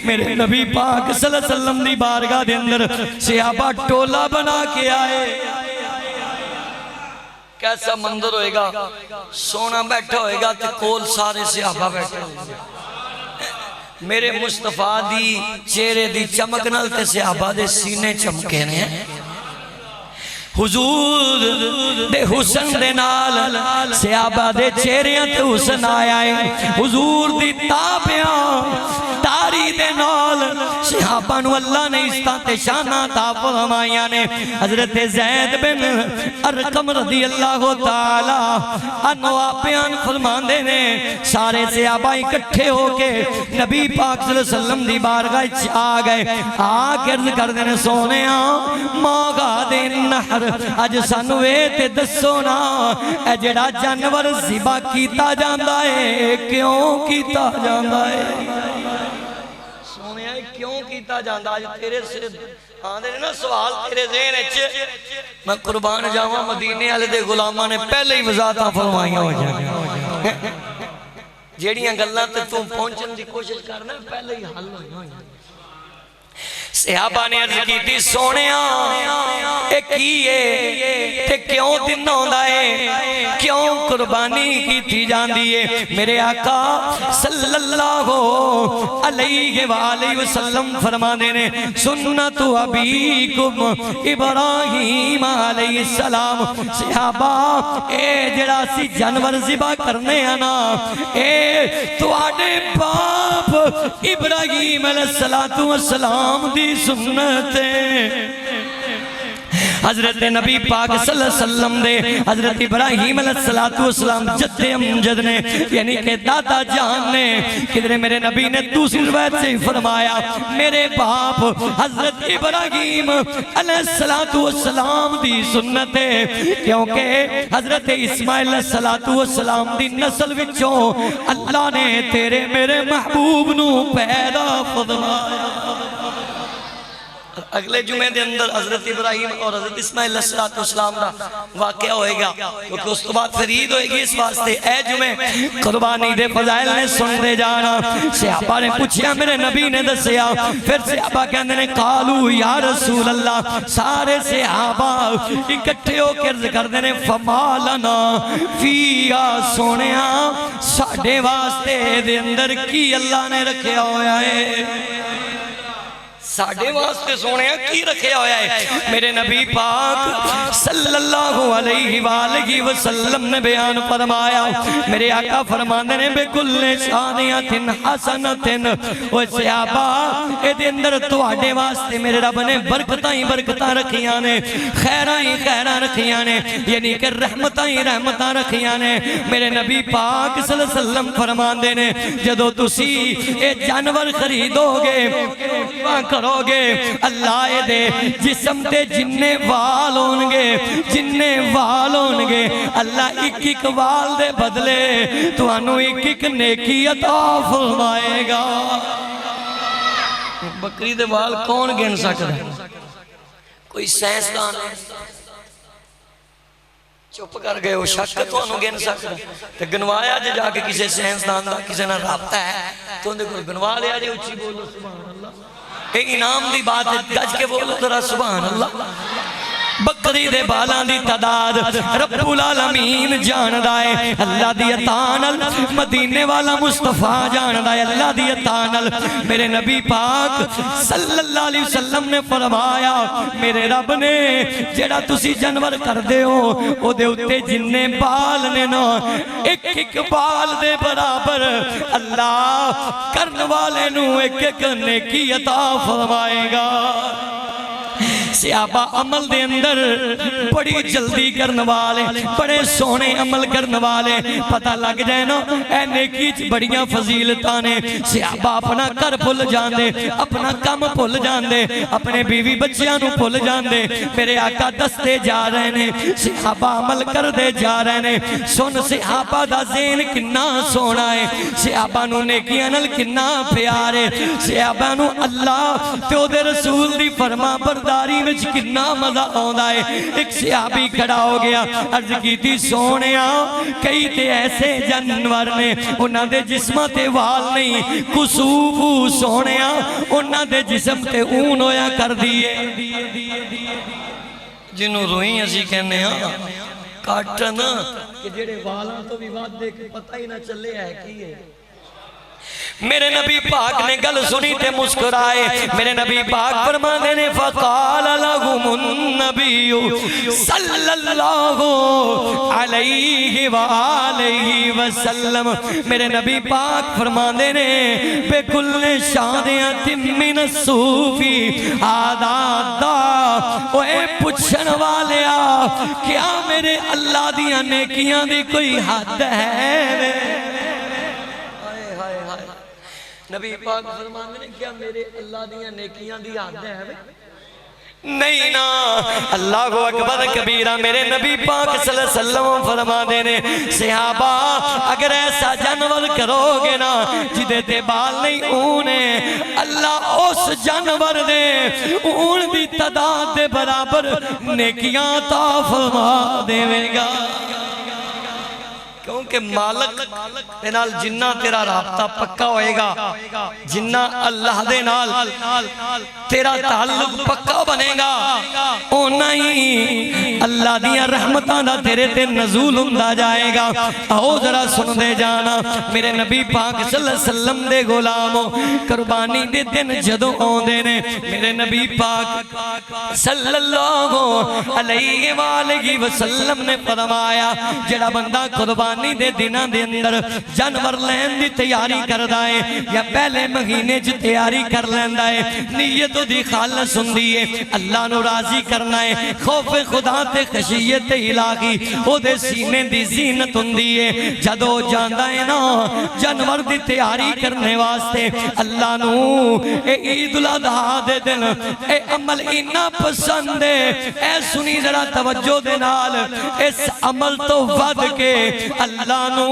میرے نبی پاک صلی اللہ علیہ وسلم دی بارگاہ دے اندر صحابہ ٹولا بنا کے آئے کیسا منظر ہوئے گا سونا بیٹھا ہوئے گا تے کول سارے صحابہ بیٹھے ہوئے گا میرے مصطفیٰ دی چہرے دی چمک نال تے صحابہ دے سینے چمکے نے حضور دے حسن دے نال صحابہ دے چہریاں تے حسن آیا ہے حضور دی تابعاں تاری دے نال صحابہ نو اللہ نے استانت شانہ تافر ہمائیاں نے حضرت زید بن ارقم رضی اللہ تعالی انو آپیان فرمان دے نے سارے صحابہ اکٹھے ہو کے نبی پاک صلی اللہ علیہ وسلم دی بارگاہ آگئے آگرد کر دینے سونے ماغا دے نحر اج سانوے تے دسونا اے جڑا جانور ذبح کیتا جاندا ہے کیوں کیتا جاندا ہے سونے کیوں کیتا جاندا آج تیرے سے آندھے نا سوال تیرے ذہن اچھے میں قربان جاواں مدینے والے دے غلاماں نے پہلے ہی وضاحتاں فرمائیاں ہو جائیں جیڑیاں گلاں تے تم پہنچن دی کوشش کرنا پہلے ہی حل ہو جائیں صحابہ نے عرض کی تھی سونیاں ایک ہی تے کیوں دن ہوندہ ہے کیوں قربانی کی تھی جان دیئے میرے آقا صلی اللہ علیہ وآلہ وسلم فرما دینے سنت ابیکم ابراہیم علیہ السلام صحابہ اے جڑا سی جانور ذبح کرنے آنا اے تو آنے باپ ابراہیم علیہ السلام دی سنتیں حضرت نبی پاک صلی اللہ علیہ وسلم دے حضرت ابراہیم علیہ السلام جد امجد نے یعنی کہ دادا جان نے کدھرے میرے نبی نے دوسری روایت سے فرمایا میرے باپ حضرت ابراہیم علیہ السلام دی سنت ہے کیونکہ حضرت اسماعیل علیہ السلام دی نسل وچوں اللہ نے تیرے میرے محبوب نو پیدا فرمایا اگلے جمعے دے اندر حضرت ابراہیم اور حضرت اسماعیل علیہ السلام دا واقعہ ہوئے گا کیونکہ اس تو بعد فرید ہوئے گی اس واسطے اے جمعے قربانی دے فضائل نے سن دے جانا صحابہ نے پوچھیا میرے نبی نے دسیا پھر صحابہ کہنے نے قالو یا رسول اللہ سارے صحابہ اکٹھے ہو کے عرض کر دینے فمالنا فیا سونیا ساڑھے واسطے دے اندر کی اللہ نے رکھیا ہویا ہے ساڑھے واسطے سونے کی رکھے ہویا ہے؟ میرے نبی پاک صلی اللہ علیہ وآلہ وسلم نے بیان فرمایا، میرے آقا فرماندے نے بِكُلِّ شَانِيَةٍ حَسَنَةٍ، وہ صحابہ اے دے اندر تواڈے واسطے میرے رب نے برکتاں رکھیاں نے، خیراں رکھیاں نے، یعنی کہ رحمتاں رکھیاں نے۔ میرے نبی پاک صلی اللہ علیہ وسلم فرماندے نے جدو تسی اے جانور خریدو گے کرو گے، اللہ دے جسم تے جننے وال ہون گے اللہ ایک وال دے بدلے تو انو ایک نیکی عطا فرمائے گا۔ بکری دے وال کون گن سکتا ہے؟ کوئی سائنسدان چپ کر گئے ہو، شک تو انو گن سکتا ہے تو گنوایا جا کے کسی سائنسدان دا کسی نہ رابطہ ہے تو اندھے کوئی گنوا لیا جی، اچھی بولو سبحان اللہ، ایک انعام دی بات ہے، گج کے بولو ذرا سبحان اللہ۔ بکری دے بالاں دی تعداد رب العالمین جاندہ ہے، اللہ دی عطانل مدینے والا مصطفیٰ جاندہ ہے، اللہ دی عطانل۔ میرے نبی پاک صلی اللہ علیہ وسلم نے فرمایا میرے رب نے جیڑا تسی جانور کر دے ہو او دے اتے جننے بال نے نا ایک بال دے برابر اللہ کرن والے نو ایک نیکی عطا فرمائے گا۔ صحابہ عمل دے اندر بڑی جلدی کرنے والے، بڑے سونے عمل کرنے والے، پتہ لگ جائے نا اے نیکی بڑیاں فضیلتانے۔ صحابہ اپنا کر بھول جاندے، اپنا کام بھول جاندے، اپنے بیوی بچیاں نو بھول جاندے، میرے آقا دستے جا رہے نے، صحابہ عمل کر دے جا رہے نے۔ سن صحابہ دا ذہن کنا سونا ہے، صحابہ نو نیکیاں نال کنا پیارے، صحابہ نو اللہ تے او دے رسول دی فرما برداری میں کتنا مزہ آندا ہے۔ ایک صحابی کھڑا ہو گیا، عرض کی تھی سونیا کئی تے ایسے جانور نے انہاں دے جسمہ تے وال نہیں، کسوفو سونیا انہاں دے جسم تے اون ہویا کر دیئے، جنہوں روئیں اسی کہنے ہاں کاٹنا کہ جڑے والاں تو بھی بات دیکھ پتہ ہی نہ چلے ہے کیے۔ میرے نبی پاک نے گل سنی تے مسکرائے، میرے نبی پاک فرمانے نے فقال لهم النبی صلی اللہ علیہ وآلہ وسلم، میرے نبی پاک فرمانے نے بِكُلِّ شَانِيَةٍ مِّنَ الصُّوفِ آدھا اوے پوچھن والیا کیا میرے اللہ دیاں نیکیاں دی کوئی حد ہے؟ نبی پاک فرمانے نے کیا میرے اللہ دیاں نیکیاں دی حد ہے؟ نہیں نا، اللہ اکبر کبیرہ۔ میرے نبی پاک صلی اللہ علیہ وسلم فرمانے نے صحابہ اگر ایسا جانور کرو گے نا جدے تے بال نہیں اونے، اللہ اس جانور دے اون دی تعداد دے برابر نیکیاں عطا فرما دے گا۔ کیونکہ مالک دے نال جنہ تیرا رابطہ پکا ہوئے گا، جنہ اللہ دے نال تیرا تعلق پکا بنے گا، اونا ہی اللہ دیا رحمتان دا تیرے تے نزول ہندہ جائے گا۔ آؤ ذرا سن دے جانا، میرے نبی پاک صلی اللہ علیہ وسلم دے غلاموں قربانی دے دن جدوں آندے نے، میرے نبی پاک صلی اللہ علیہ وآلہ وسلم نے فرمایا جڑا بندہ قربانی دے دنہ دے اندر جانور لین دی تیاری کردہ ہے یا پہلے مہینے جو تیاری کر لیندہ ہے، نیتو دی خالص ہندی ہے، اللہ نو راضی کرنا ہے، خوف خدا تے خشیت الہی او دے سینے دی زینت ہندی ہے۔ جدو جاندہ ہے نا جانور دی تیاری کرنے واسطے اللہ نو اے عید الاضحیٰ دے دن اے عمل انہا پسند ہے، اے سنی ذرا توجہ دے نال، اس عمل تو ود کے اللہ نو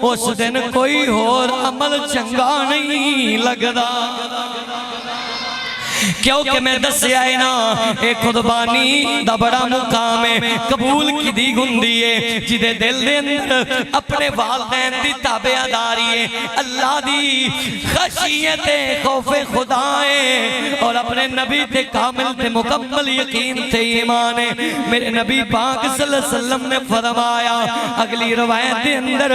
اس دن کوئی اور عمل چنگا نہیں لگدا، کیونکہ میں دسیا ہے نا ایک قربانی دا بڑا مقام ہے، قبول کی دی گندی ہے، جدے دل دے اندر اپنے والدین دی تابعداری ہے، اللہ دی خشیت خوف خدا ہے اور اپنے نبی تے کامل تے مکمل یقین تے ایمان ہے۔ میرے نبی پاک صلی اللہ علیہ وسلم نے فرمایا اگلی روایت دے اندر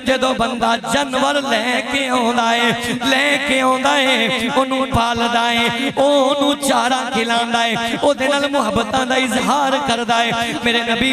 جدو بندہ جانور لے کے آندا ہے انہوں پال دائیں ਉਹਨੂੰ ਚਾਰਾ ਖਿਲਾਉਂਦਾ ਹੈ, ਉਹਦੇ ਨਾਲ ਮੁਹੱਬਤਾਂ ਦਾ ਇਜ਼ਹਾਰ ਕਰਦਾ ਹੈ। ਮੇਰੇ ਨਬੀ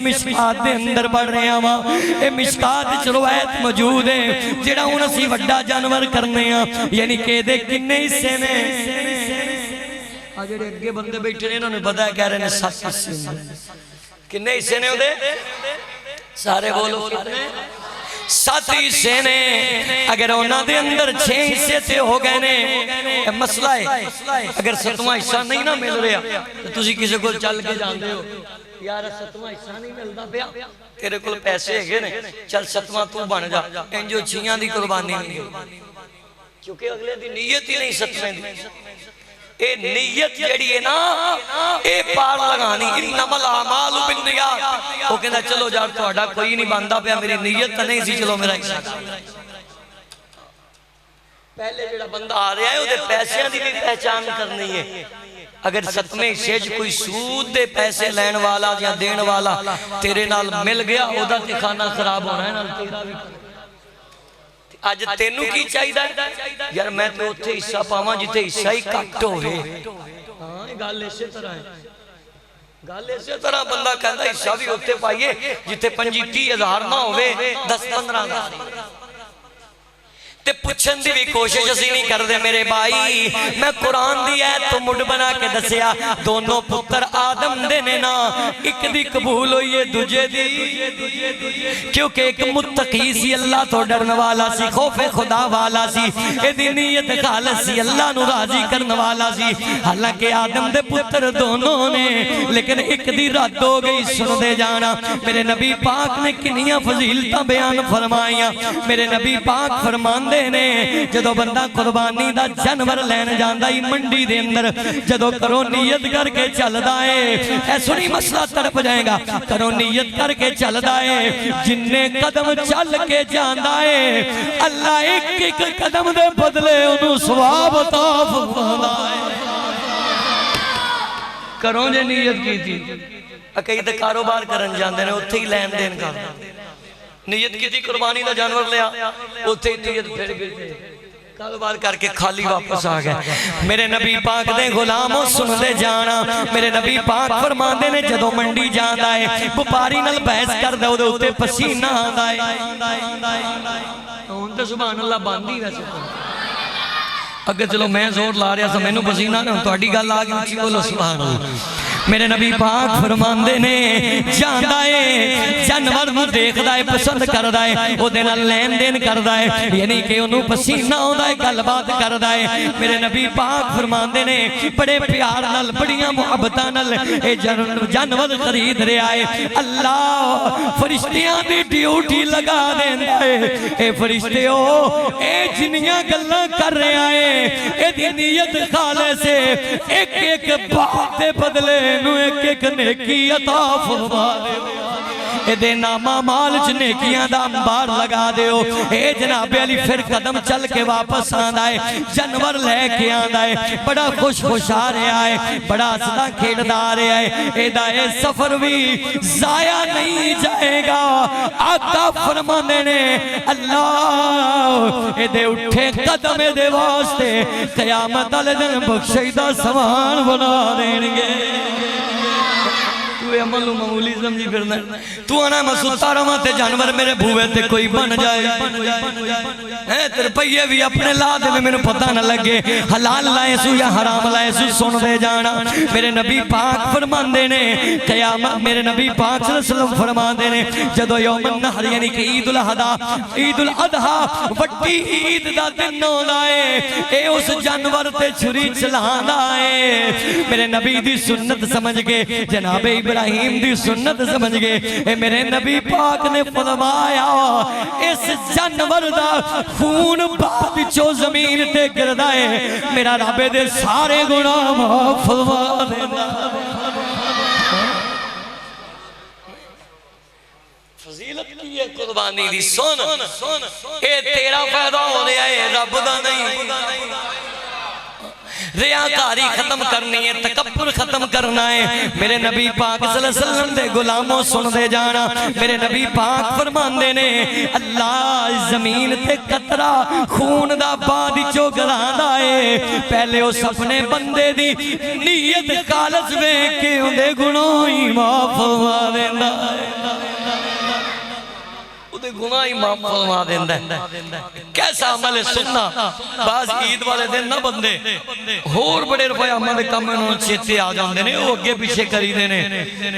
ਮਿਸ਼ਕਾਤ ਦੇ ਅੰਦਰ ਪੜ ਰਿਹਾ ਵਾ। ਇਹ ਮਿਸ਼ਕਾਤ ਵਿੱਚ ਰਵਾਇਤ ਮੌਜੂਦ ਹੈ, ਜਿਹੜਾ ਹੁਣ ਅਸੀਂ ਵੱਡਾ ਜਾਨਵਰ ਕਰਨੇ ਆ, ਯਾਨੀ ਕਿ ਇਹਦੇ ਕਿੰਨੇ ਹਿੱਸੇ ਨੇ। ਆ ਜਿਹੜੇ ਅੱਗੇ ਬੰਦੇ ਬੈਠੇ ਨੇ ਇਹਨਾਂ ਨੂੰ ਪਤਾ, ਕਹਿ ਰਹੇ ਨੇ 7 ਹਿੱਸੇ। ਕਿੰਨੇ ਹਿੱਸੇ ਨੇ ਉਹਦੇ? ਸਾਰੇ ਬੋਲੋ, 7 ਹਿੱਸੇ ਨੇ। اگر انہاں دے اندر 6 حصے تے ہو گئے نے، مسئلہ ہے اگر 7واں حصہ نہیں نہ مل رہا تو تسی کسی کو چل کے جاندے ہو یار 7واں حصہ نہیں ملدا پیا، تیرے کول پیسے ہگے نے، چل 7واں تو بن جا، انجو چھیاں دی قربانی نہیں، کیونکہ اگلے دی نیت ہی نہیں 7ویں دی۔ اے نیت جڑی ہے نا، اے پار لگانی، انما الاعمال بالنیات۔ وہ کہندا چلو یار تہاڈا کوئی نہیں بندا پیا، میری نیت تے نہیں سی، چلو میرا حصہ۔ پہلے جڑا بندہ آ رہا ہے وہ دے پیسیاں دی بھی پہچان کرنی ہے۔ اگر 7ویں حصے وچ کوئی سود دے پیسے لین والا یا دین والا تیرے نال مل گیا، او دا تے کھانا خراب ہونا ہے، نال تیرا بھی۔ آج تینوں کی چاہیے یار میں تو اتھے حصہ پاواں جتے حصہ ہی کٹ ہوئے۔ ہاں گل اسی طرح ہے، گل اسی طرح بندہ کہندا حصہ بھی اتھے پائیے جتے 25-30 ہزار نہ ہوئے، 10-15 ہزار تے پچھن دی بھی کوشش اسی نہیں کر دے۔ میرے بھائی میں قرآن دی ہے تو مڈ بنا کے دسیا، دونوں پتر آدم دے نے نا، ایک دی قبول ہوئی ہے دوجے دی، کیونکہ ایک متقی سی، اللہ تو ڈرن والا سی، خوف خدا والا سی، اے دی نیت خالص سی، اللہ نو راضی کرن والا سی۔ حالانکہ آدم دے پتر دونوں نے، لیکن ایک دی رد ہو گئی۔ سن دے جانا میرے نبی پاک نے کنیاں فضیلتاں بیان فرمائیاں۔ میرے نبی پاک فرمان نے جدو بندہ قربانی دا جانور لین جاندا ہی منڈی دے اندر، جدو کرو نیت کر کے چل دائے، اے سنی مسئلہ طرف جائے گا، کرو نیت کر کے چل دائے، جننے قدم چل کے جاندا ہے اللہ ایک ایک قدم دے بدلے انہوں ثواب عطا فرماتا ہے۔ کرو جے نیت کی تھی، کئی تے کاروبار کرن جاندے نے اتھے ہی لین دین کر نیت کی تھی، قربانی دا جانور لیا، اتھے ہی نیت پھر گئے، کاروبار کر کے خالی واپس آ گئے۔ میرے نبی پاک دے غلاموں سن دے جانا، میرے نبی پاک فرمان دے نے جدو منڈی جاندہ ہے، بپاری نل بحث کر دے دے اتے پسینہ آندہ ہے۔ انتے سبحان اللہ باندھی ویسے اگر چلو میں زور لا رہا سا میں نو پسینہ نہ تو اڈی گل آگے اچھی بولو سبحان اللہ۔ میرے نبی پاک فرمان دے نے جاندہ ہے جانور نو دیکھ دائے پسند کر دائے، وہ دینا لین دین کر دائے، یعنی کہ انہوں پسینہ ہو دائے گل بات کر دائے۔ میرے نبی پاک فرمان دے نے بڑے پیار نل بڑیاں محبتہ نل اے جانور خرید رہے آئے۔ اللہ فرشتیاں دی ڈیوٹی لگا دیں دائے، اے فرشتے ہو اے جنیاں گلہ کر رہے آئے، اے دی نیت خالے سے ایک ایک بات دے بدلے نو ایک ایک نیکی عطا فرما دے، اے دے نامہ مال چ نیکیاں دا انبار لگا دے ہو۔ اے جناب علی پھر قدم چل کے واپس آندہ ہے، جانور لے کے آندہ ہے، بڑا خوش خوش آ رہے آئے، بڑا صدا کھیڑ دا رہے آئے۔ اے دائے سفر بھی ضائع نہیں جائے گا، آقا فرمانے نے اللہ اے دے اٹھے قدم دے واسطے قیامت علی دن بخشیدہ سامان بنا دینگے۔ تو عمل و معمولی سمجھی پھرنا، تو آنا مسوطہ رہا تے جانور میرے بھوے تے کوئی بن جائے، تیرے پہیے بھی اپنے لا دے میں میرے پتہ نہ لگے حلال لائے سو یا حرام لائے سو سن دے جانا۔ میرے نبی پاک فرمان دے نے قیامت، میرے نبی پاک صلی اللہ علیہ وسلم فرمان دے نے جدو یوم النحر یعنی کہ عید الاضحیٰ وٹی عید دا دن ہو دائے، اے اس جانور تے چھری چلان دائے۔ میرے نبی دی سنت سمجھ کے جناب ابراہیم دی سنت سمجھ گئے، اے میرے نبی پاک نے فرمایا اس جانور دا خون بعد چو زمین تے گردائے، میرا رب دے سارے گناہ معاف فرما دینا۔ فضیلت کی ہے قربانی دی، سن اے تیرا فائدہ ہو رہا ہے رب دا نہیں، ریاکاری ختم کرنی ہے، تکبر ختم کرنا ہے۔ میرے نبی پاک صلی اللہ علیہ وسلم دے غلاموں سن دے جانا، میرے نبی پاک فرماندے نے اللہ زمین تے قطرہ خون دا بعد چو گراندا ہے، پہلے اس اپنے بندے دی نیت خالص ویکھ کے اندے گناہ ہی معاف فرما دیندا ہے، گناہ ہی معاف فرما دیندا ہے۔ کیسا عمل ہے سننا، بعض عید والے دن نہ بندے ہور بڑے روپے عمل کم انہوں چیتے آ جاندے نے، وہ اگے پیچھے کری دینے۔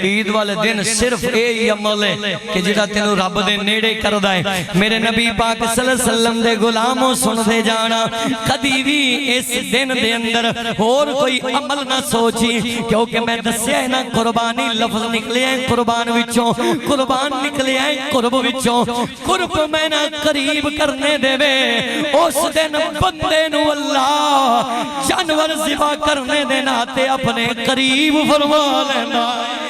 عید والے دن صرف اے عمل ہے کہ جڑا تینوں رب دے نیڑے کردا ہے۔ میرے نبی پاک صلی اللہ علیہ وسلم دے غلاموں سن دے جانا، کدی بھی اس دن دے اندر اور کوئی عمل نہ سوچی، کیونکہ میں دسیا ہے نا قربانی لفظ نکلے ہیں قربان وچوں، قربان نکلے ہیں قرب وچوں، قرب میں نہ قریب کرنے دے وے، اس دن بندے نو اللہ جانور ذبح کرنے دے ناتے اپنے قریب فرما لینا ہے۔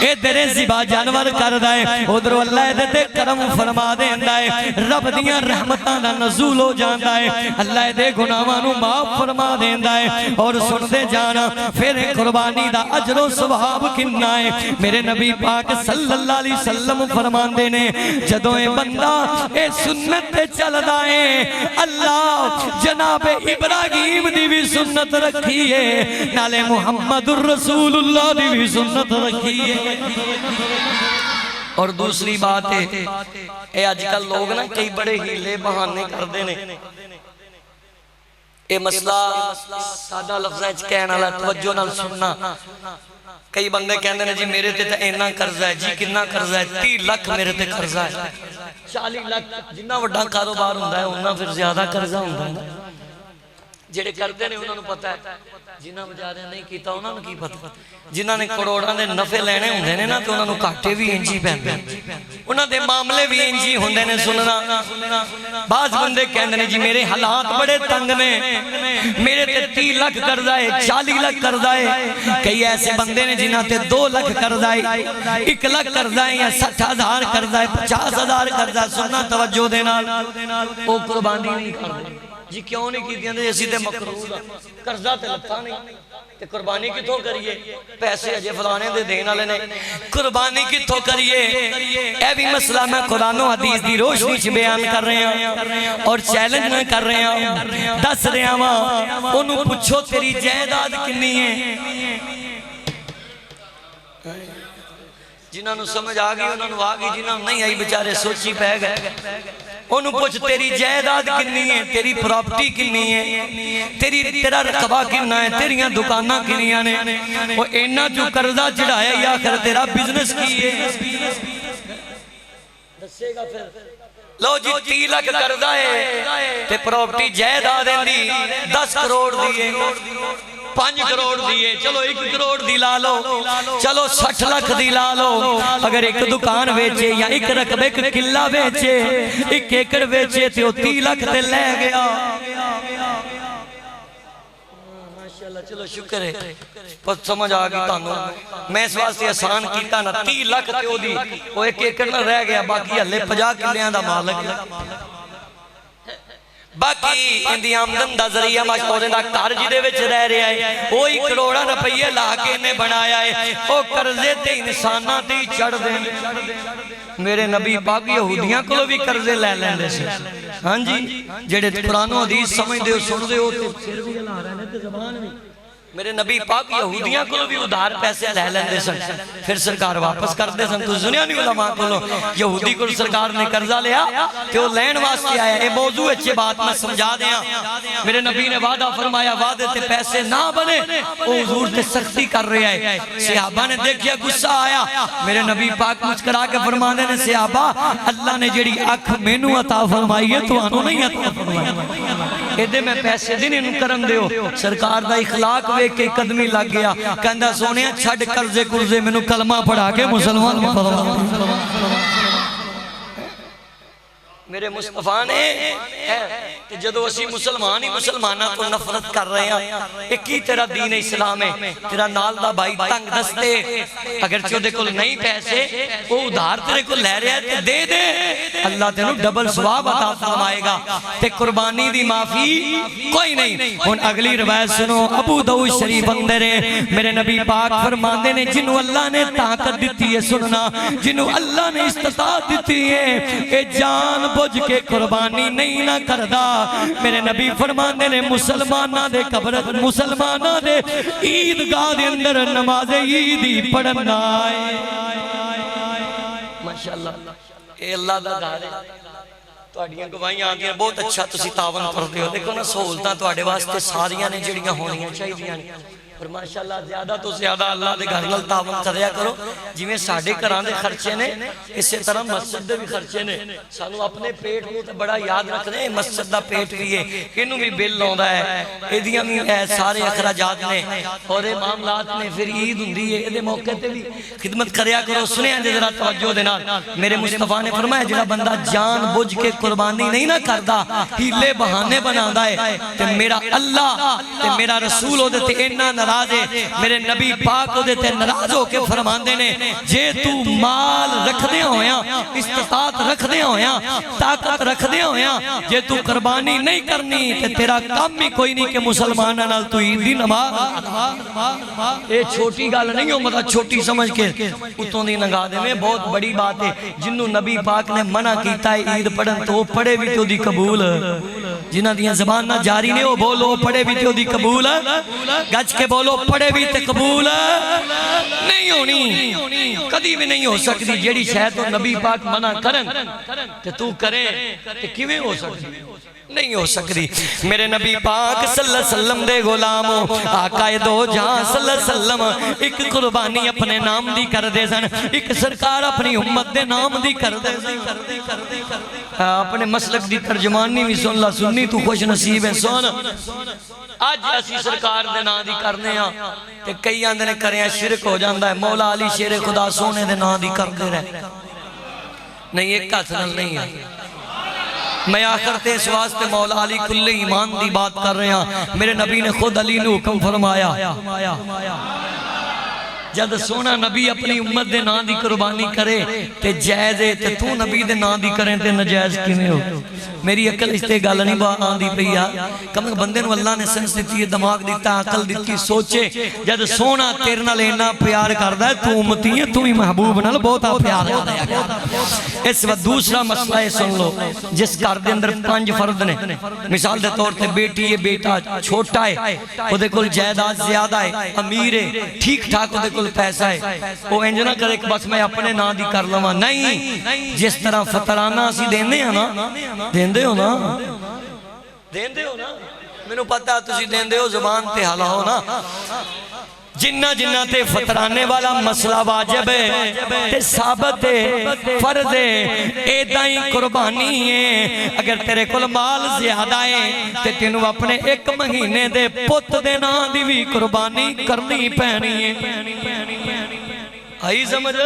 اے درے ذبح جانور کر دائے، ادھر اللہ دے کرم فرما دیندا ہے، رب دیاں رحمتاں دا نزول ہو جاندا ہے، اللہ دے گناہاں معاف فرما دیندا ہے۔ اور سن دے جانا پھر قربانی دا اجر و ثواب کنا ہے۔ میرے نبی پاک صلی اللہ علیہ وسلم فرماندے نے جدوں اے بندہ اے سنت تے چلدا ہے، اللہ جناب ابراہیم دی بھی سنت رکھی ہے، نالے محمد الرسول اللہ دی بھی سنت رکھی ہے۔ اور دوسری بات ہے اے آج کل لوگ نا کئی بڑے ہیلے بہانے کر دینے، اے مسئلہ سادہ لفظیں کہنا لے توجہ نال سننا۔ کئی بندے کہندے نے جی میرے تے تے اینا قرضہ ہے، جی کنا قرضہ ہے، 30 لاکھ میرے تے قرضہ ہے، 40 لاکھ جنہ وڈا کاروبار ہوندا ہے انہاں پھر زیادہ قرضہ ہوندا ہے۔ جڑے کردے نے انہاں نوں پتہ ہے، جنہ بچارے نہیں کیتا انہاں نوں کی پتہ، جنہاں نے کروڑاں دے نفع لینے ہوندے نے نا تے انہاں نوں گھاٹے بھی انجی پیندے، انہاں دے معاملے بھی انجی ہوندے نے۔ سننا بعض بندے کہندے نے جی میرے حالات بڑے تنگ نے، میرے تے 30 لاکھ قرضہ ہے، 40 لاکھ قرضہ ہے۔ کئی ایسے بندے نے جنہاں تے 2 لاکھ قرضہ ہے، 1 لاکھ قرضہ ہے، یا 60,000 قرضہ ہے، 50,000 قرضہ ہے۔ سننا توجہ دے نال، او قربانی نہیں کردے جی کیوں نہیں کی دیندے اسی تے مقروض قرضہ تے لتا نہیں تے قربانی کتھوں کریے، پیسے اجے فلانے دے دین والے نے، قربانی کتھوں کریے؟ اے بھی مسئلہ میں قرآن و حدیث دی روشنی چ بیان کر رہے ہیں اور چیلنج میں کر رہے ہیں، دس رہے ہیں انہوں پوچھو تیری جائیداد کنی ہے؟ جنہاں نوں سمجھ آ گئی انہاں نوں آ گئی، جنہاں نوں نہیں آئی بیچارے سوچی پہ گئے۔ انہوں پوچھ تیری جائیداد کنی ہے، تیری پراپرٹی کنی ہے، تیرا رقبہ کننا ہے، تیریاں دکانہ کنیاں نے، وہ اینا جو قرضہ چڑھایا یا آخر تیرا بزنس کی ہے؟ دسے گا پھر لو جی 30 لاکھ قرضہ ہے تے پراپرٹی جائیداد دی 10 کروڑ دیئے، 5 کروڑ دیئے، چلو 1 کروڑ دی لا لو، چلو 60 لاکھ دی لا لو۔ اگر ایک دکان ویچے یا ایک رقبے ایک قلعہ ویچے، 1 ایکڑ ویچے تے وہ 30 لاکھ تے لے گیا۔ ماشاءاللہ چلو شکر ہے پر سمجھ آگئی تانوں، میں اس واسطے آسان کیتا نا، 30 لاکھ تے ہو دی وہ 1 ایکڑ نہ رہ گیا، باقی ہلے 50 کلیاں دا مالک ہے۔ باقی اندی آمدن دا ذریعہ مشہورے دا کار جی دے وچ رہ رہا ہے، وہی کروڑا روپیے لا کے نے بنایا ہے، وہ قرضے تے انساناں تے چڑھ دیں۔ میرے نبی پاک یہودیاں کو بھی قرضے لے لیندے سے، ہاں جی جڑے قرآن و حدیث سمجھ دے ہو سن دے ہو تے سر بھی ہلا رہے تے زبان بھی۔ میرے نبی پاک یہودیاں کو بھی ادھار پیسے لے لیندے سن، پھر سرکار واپس کر دے سن۔ تو سنیا نہیں علماء کو لو یہودی کو سرکار نے قرضہ لیا کہ وہ لین واسطے آیا۔ اے موضوع اچھے بات میں سمجھا دیا، میرے نبی نے وعدہ فرمایا وعدے تے پیسے نہ بنے، وہ حضور تے سختی کر رہے آئے۔ صحابہ نے دیکھیا غصہ آیا، میرے نبی پاک مسکرا کے فرمانے نے صحابہ اللہ نے جڑی اکھ مینوں عطا فرمائی ہے تو انہوں نہیں عطا فرمائی، ایدے میں پیسے دن انہوں کرن دے ہو۔ سرکار دا اخلاق ایک ایک قدمی لگ گیا، کہندہ سونے چھڑ قرضے قرضے میں کلمہ پڑھا کے مسلمان میرے مصطفیٰ نے کہ جدو اسی مسلمان ہی مسلمانہ تو نفرت کر رہے ہیں، ایک ہی تیرا دین اسلام ہے، تیرا نال دا بھائی تنگ دستے اگرچہ دے کل نہیں پیسے وہ ادھار تیرے کو لے رہے ہیں دے دے، اللہ تینوں ڈبل ثواب عطا فرمائے گا، تے قربانی دی معافی کوئی نہیں۔ ہن اگلی روایت سنو، ابو داؤد شریف اندر ہے، میرے نبی پاک فرماندے نے جنہوں اللہ نے طاقت دیتی ہے، سننا جنہوں اللہ نے استطاعت دیتی ہے کہ جان بوجھ کے قربانی نہیں نہ کردا، میرے نبی فرماندے نے مسلمانہ دے قبرت مسلمانہ دے عیدگاہ دے اندر نماز عیدی پڑھنا ہے۔ ماشاءاللہ اے اللہ دا گھر ہے، تواڈیاں گواہیاں آ گئیاں، بہت اچھا تسی تعاون کردے ہو، دیکھو نا سہولتاں تواڈے واسطے ساریاں نے جڑیاں ہونیاں چاہیدیاں نے، اور ماشاءاللہ زیادہ تو زیادہ اللہ دے گھر نال تعاون کریا کرو، جویں ساڈے گھراں دے خرچے نے اسی طرح مسجد دے بھی خرچے نے، سانو اپنے پیٹ نوں تے بڑا یاد رکھنا ہے، مسجد دا پیٹ بھی ہے، اینوں بھی بل آوندا ہے، ایدیاں بھی سارے اخراجات نے اور اے معاملات نے، پھر عید ہوندی ہے، ایدے موقع تے بھی خدمت کریا کرو۔ سنیا جے ذرا توجہ دے نال، میرے مصطفیٰ نے فرمایا جڑا بندہ جان بوجھ کے قربانی نہیں نہ کردا، ہیلے بہانے بنادا ہے تے میرا اللہ تے میرا رسول او دے تے انہاں ناراض ہے، میرے نبی پاک دے تے ناراض ہو کے فرماندے نے جے تو مال رکھ دے ہویاں، استطاعت رکھ دے ہویاں، طاقت رکھ دے ہویاں، جے تو قربانی نہیں کرنی تے تیرا کام ہی کوئی نہیں کہ مسلماناں نال تو عید دی نماز، اے چھوٹی گل نہیں ہو، مطلب چھوٹی سمجھ کے اتوں دی نگاہ دے میں بہت بڑی بات ہے، جنوں نبی پاک نے منع کیتا ہے عید پڑھن تو پڑھے بھی تو دی قبول، جنہاں دیاں زباناں جاری نے وہ بولو پڑھے بھی تو دی قبول، گج کے بولو پڑھے بھی تے قبول نہیں ہونی، کدی بھی نہیں ہو سکتی، جیڑی شاید تو نبی پاک منع کرن تے تو کرے تے کیویں ہو سکتی، نہیں ہو سکتی۔ میرے نبی پاک صلی اللہ علیہ وسلم دے غلاموں آقا دو جہاں صلی اللہ علیہ وسلم ایک قربانی اپنے نام دی کر دے سن، ایک سرکار اپنی امت دے نام دی کر دے سن، اپنے مسلک دی ترجمانی بھی سن لا، سنی تو خوش نصیب ہے، سن آج اسی سرکار دے نا دی کرنے ہاں تے کئی آندے نے کرے ہیں شرک ہو جاندہ ہے، مولا علی شیر خدا سونے دے نا دی کر دے رہے، نہیں ایک ہاتھ نال نہیں ہے، میں آخر تے اس واسطے مولا علی کل ایمان دی بات کر رہے ہیں، میرے نبی نے خود علی نے حکم فرمایا جد سونا نبی اپنی امت دے نا دی قربانی کرے تے جائز ہے تے تو نبی دے نا دی کریں تے نجائز کیویں ہو، میری عقل اس تے گل نہیں بات آندی پئی آ، کم بندے نو اللہ نے سنس دیتی ہے، دماغ دیتا ہے، عقل دیتی، سوچے جد سونا تیرے نال اینا پیار کردا ہے، تو امتی ہے، تو ہی محبوب نال بہتا پیار کردا ہے۔ اس وقت دوسرا مسئلہ ہے، سن لو، جس گھر دے اندر 5 فرد نے، مثال دے طور تے بیٹی ہے، بیٹا چھوٹا ہے، او دے کول جائیداد زیادہ ہے، امیر ہے، ٹھیک ٹھاک او دے کول پیسہ ہے، وہ انج نہ کرے کہ بس میں اپنے نا دی کر لواں، نہیں، جس طرح فطرانہ اسی دیندے ہیں نا، دیندے ہو نا، دیندے ہو نا، میں نو پتہ تسی دیندے ہو، زبان تے حالا ہو نا، جنہ جنہ تے فطرانے والا مسئلہ واجب ہے تے ثابت ہے فرض ہے ایدائی قربانی ہے، اگر تیرے کل مال زیادہ ہے تے تینوں اپنے 1 مہینے دے پت دے نا دی بھی قربانی کرنی پہنی ہے، آئی سمجھ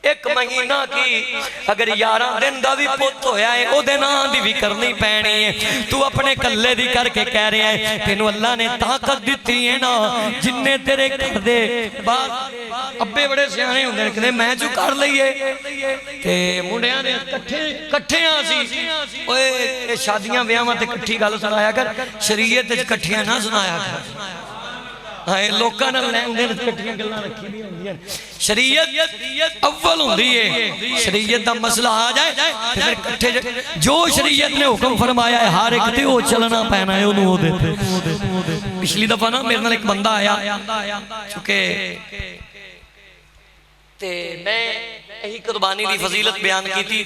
1 مہینہ کی اگر 11 دن دا بھی پت ہویا ہے او دے نا دی بھی کرنی پینی ہے، تو اپنے کلے دی کر کے کہہ رہے ہیں تینوں اللہ نے طاقت دیتی ہے نا، جننے تیرے کر دے بعد ابے بڑے سیانے ہوندے نے کہتے میں جو کر لئیے تے منڈیاں نے کٹھے ہاں سی، اوے شادیاں بیاواں تے کٹھی گل سنایا کر، شریعت تے کٹھیاں نہ سنایا کر، لوکاں نال لین دین کٹھیاں گلاں رکھی دی ہوندیاں، شریعت اول ہوندی ہے، شریعت دا مسئلہ آ جائے پھر کٹھے جو شریعت نے حکم فرمایا ہے ہر ایک تے او چلنا پینا ہے، انہوں ہو دیتے۔ پچھلی دفعہ نا میرے نال ایک بندہ آیا چونکہ تے میں یہی قربانی دی فضیلت بیان کی تھی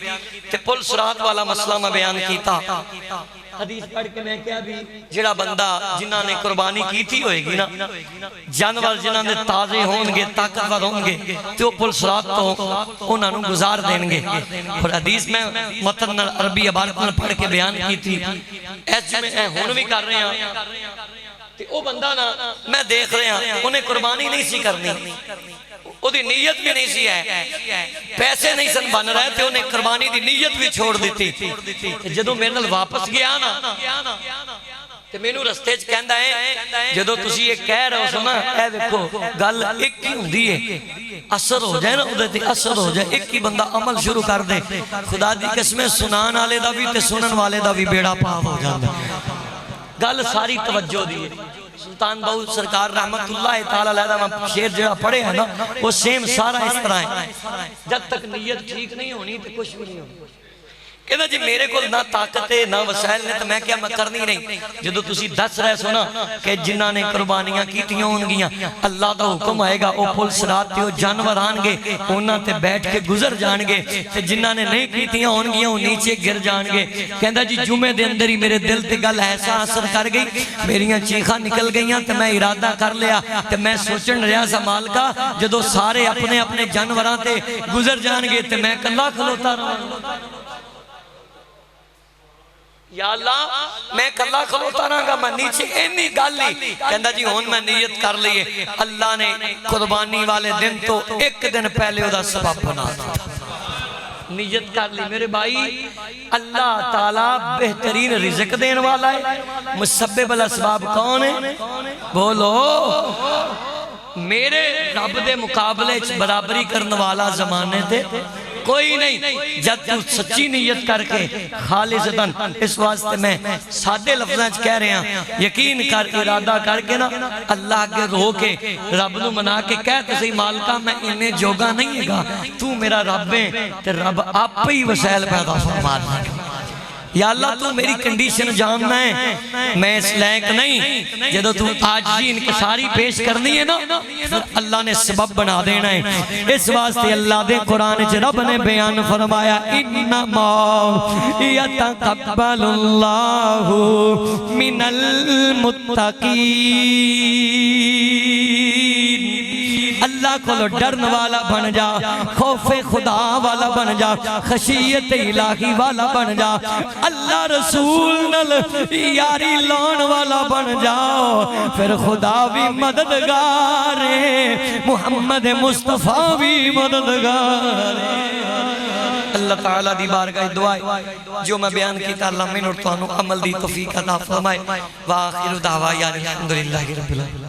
تے پل صراط والا مسئلہ میں بیان کیتا، حدیث پڑھ کے میں کیا بھی جڑا بندہ جنہاں نے قربانی کی تھی ہوئے گی نا، جانور جنہاں نے تازے ہونگے طاقتور ہونگے تو پل صراط تو انہاں نو گزار دینگے، اور حدیث میں متن عربی عبارت میں پڑھ کے بیان کی تھی، ایسے میں ہون بھی کر رہے ہیں تے او بندہ نا میں دیکھ رہے ہیں انہیں قربانی نہیں سی کرنی، وہ دی نیت بھی نہیں سی ہے، پیسے نہیں سن بن رہے تھے، انہیں قربانی دی نیت بھی چھوڑ دیتی. جدو میرے نال واپس گیا نا تے مینوں رستے چ کہندا ہے جدو تسی یہ کہہ رہے ہو سو نا، اے دیکھو گل ایک ہی ہوندی ہے، اثر ہو جائے نا اودے تے اثر ہو جائے، ایک ہی بندہ عمل شروع کر دے، خدا دی قسمیں سنان والے دا بھی تے سنن والے دا بھی بیڑا پاک ہو جاندا. گل ساری توجہ دی ہے. سلطان بہو سرکار رحمت اللہ تعالی علیہ دا شعر جڑا پڑھے ہے نا وہ سیم سارا اس طرح ہے. جب تک نیت ٹھیک نہیں ہونی تو کچھ بھی نہیں ہونی. کہنا جی میرے کو نہ طاقت ہے نہ وسائل نے تو میں کیا میں کرنی نہیں. جدو تسی دس رہے سو نا کہ جنہاں نے قربانیاں کیتیاں ہونگیاں، اللہ دا حکم آئے گا او پل صراط تے او جانور آن گے، انہاں تے بیٹھ کے گزر جان گے، تے جنہاں نے نہیں کیتیاں ہونگیاں وہ نیچے گر جان گے. کہندا جی جمعے دے اندر ہی میرے دل تے گل ایسا اثر کر گئی، میریاں چیخاں نکل گئیاں تے میں ارادہ کر لیا تے میں سوچن رہا سا مالکا جدو سارے اپنے اپنے جانوراں تے گزر جان گے تے میں کلا کھلوتا رہا. یا اللہ میں کلا کھلوتا رہا گا، میں نیچے اینی گل لی. کہندا جی ہون میں نیت کر لیے. اللہ نے قربانی والے دن تو ایک دن پہلے دا سبب بنا دیا. نیت کر لی میرے بھائی، اللہ تعالیٰ بہترین رزق دین والا ہے. مسبب الاسباب کون ہے؟ بولو. میرے رب دے مقابلے برابری کرنے والا زمانے تے کوئی نہیں. جب تو سچی نیت کر کے خالصتاً، اس واسطے میں سادے لفظاں کہہ رہے ہیں، یقین کر ارادہ کر کے نا اللہ کے رو کے رب نو منا کے کہہ تو صحیح مالکہ میں انہیں جوگا نہیں گا، تو میرا رب ہے تے رب آپ ہی وسائل پیدا فرما دے. یا اللہ تو میری کنڈیشن جاننا ہے، میں اس لائق نہیں. جدو تو آجی انکساری پیش کرنی ہے نا اللہ نے سبب بنا دینا ہے. اس واسطے اللہ دے قرآن چ رب نے بیان فرمایا انما یتقبل اللہ من المتقین. اللہ کو ڈرن والا بن جا، خوف خدا والا بن جا، خشیت الہی والا بن جا، اللہ رسول نل یاری لان والا بن جاؤ، پھر خدا بھی مددگار ہے، محمد مصطفیٰ بھی مددگار ہے. اللہ تعالیٰ دی بارگاہ دعائے جو میں بیان کیتا اللہ میں نورتوانو عمل دی توفیق عطا فرمائے. وآخر دعویٰ الحمدللہ رب العالمین.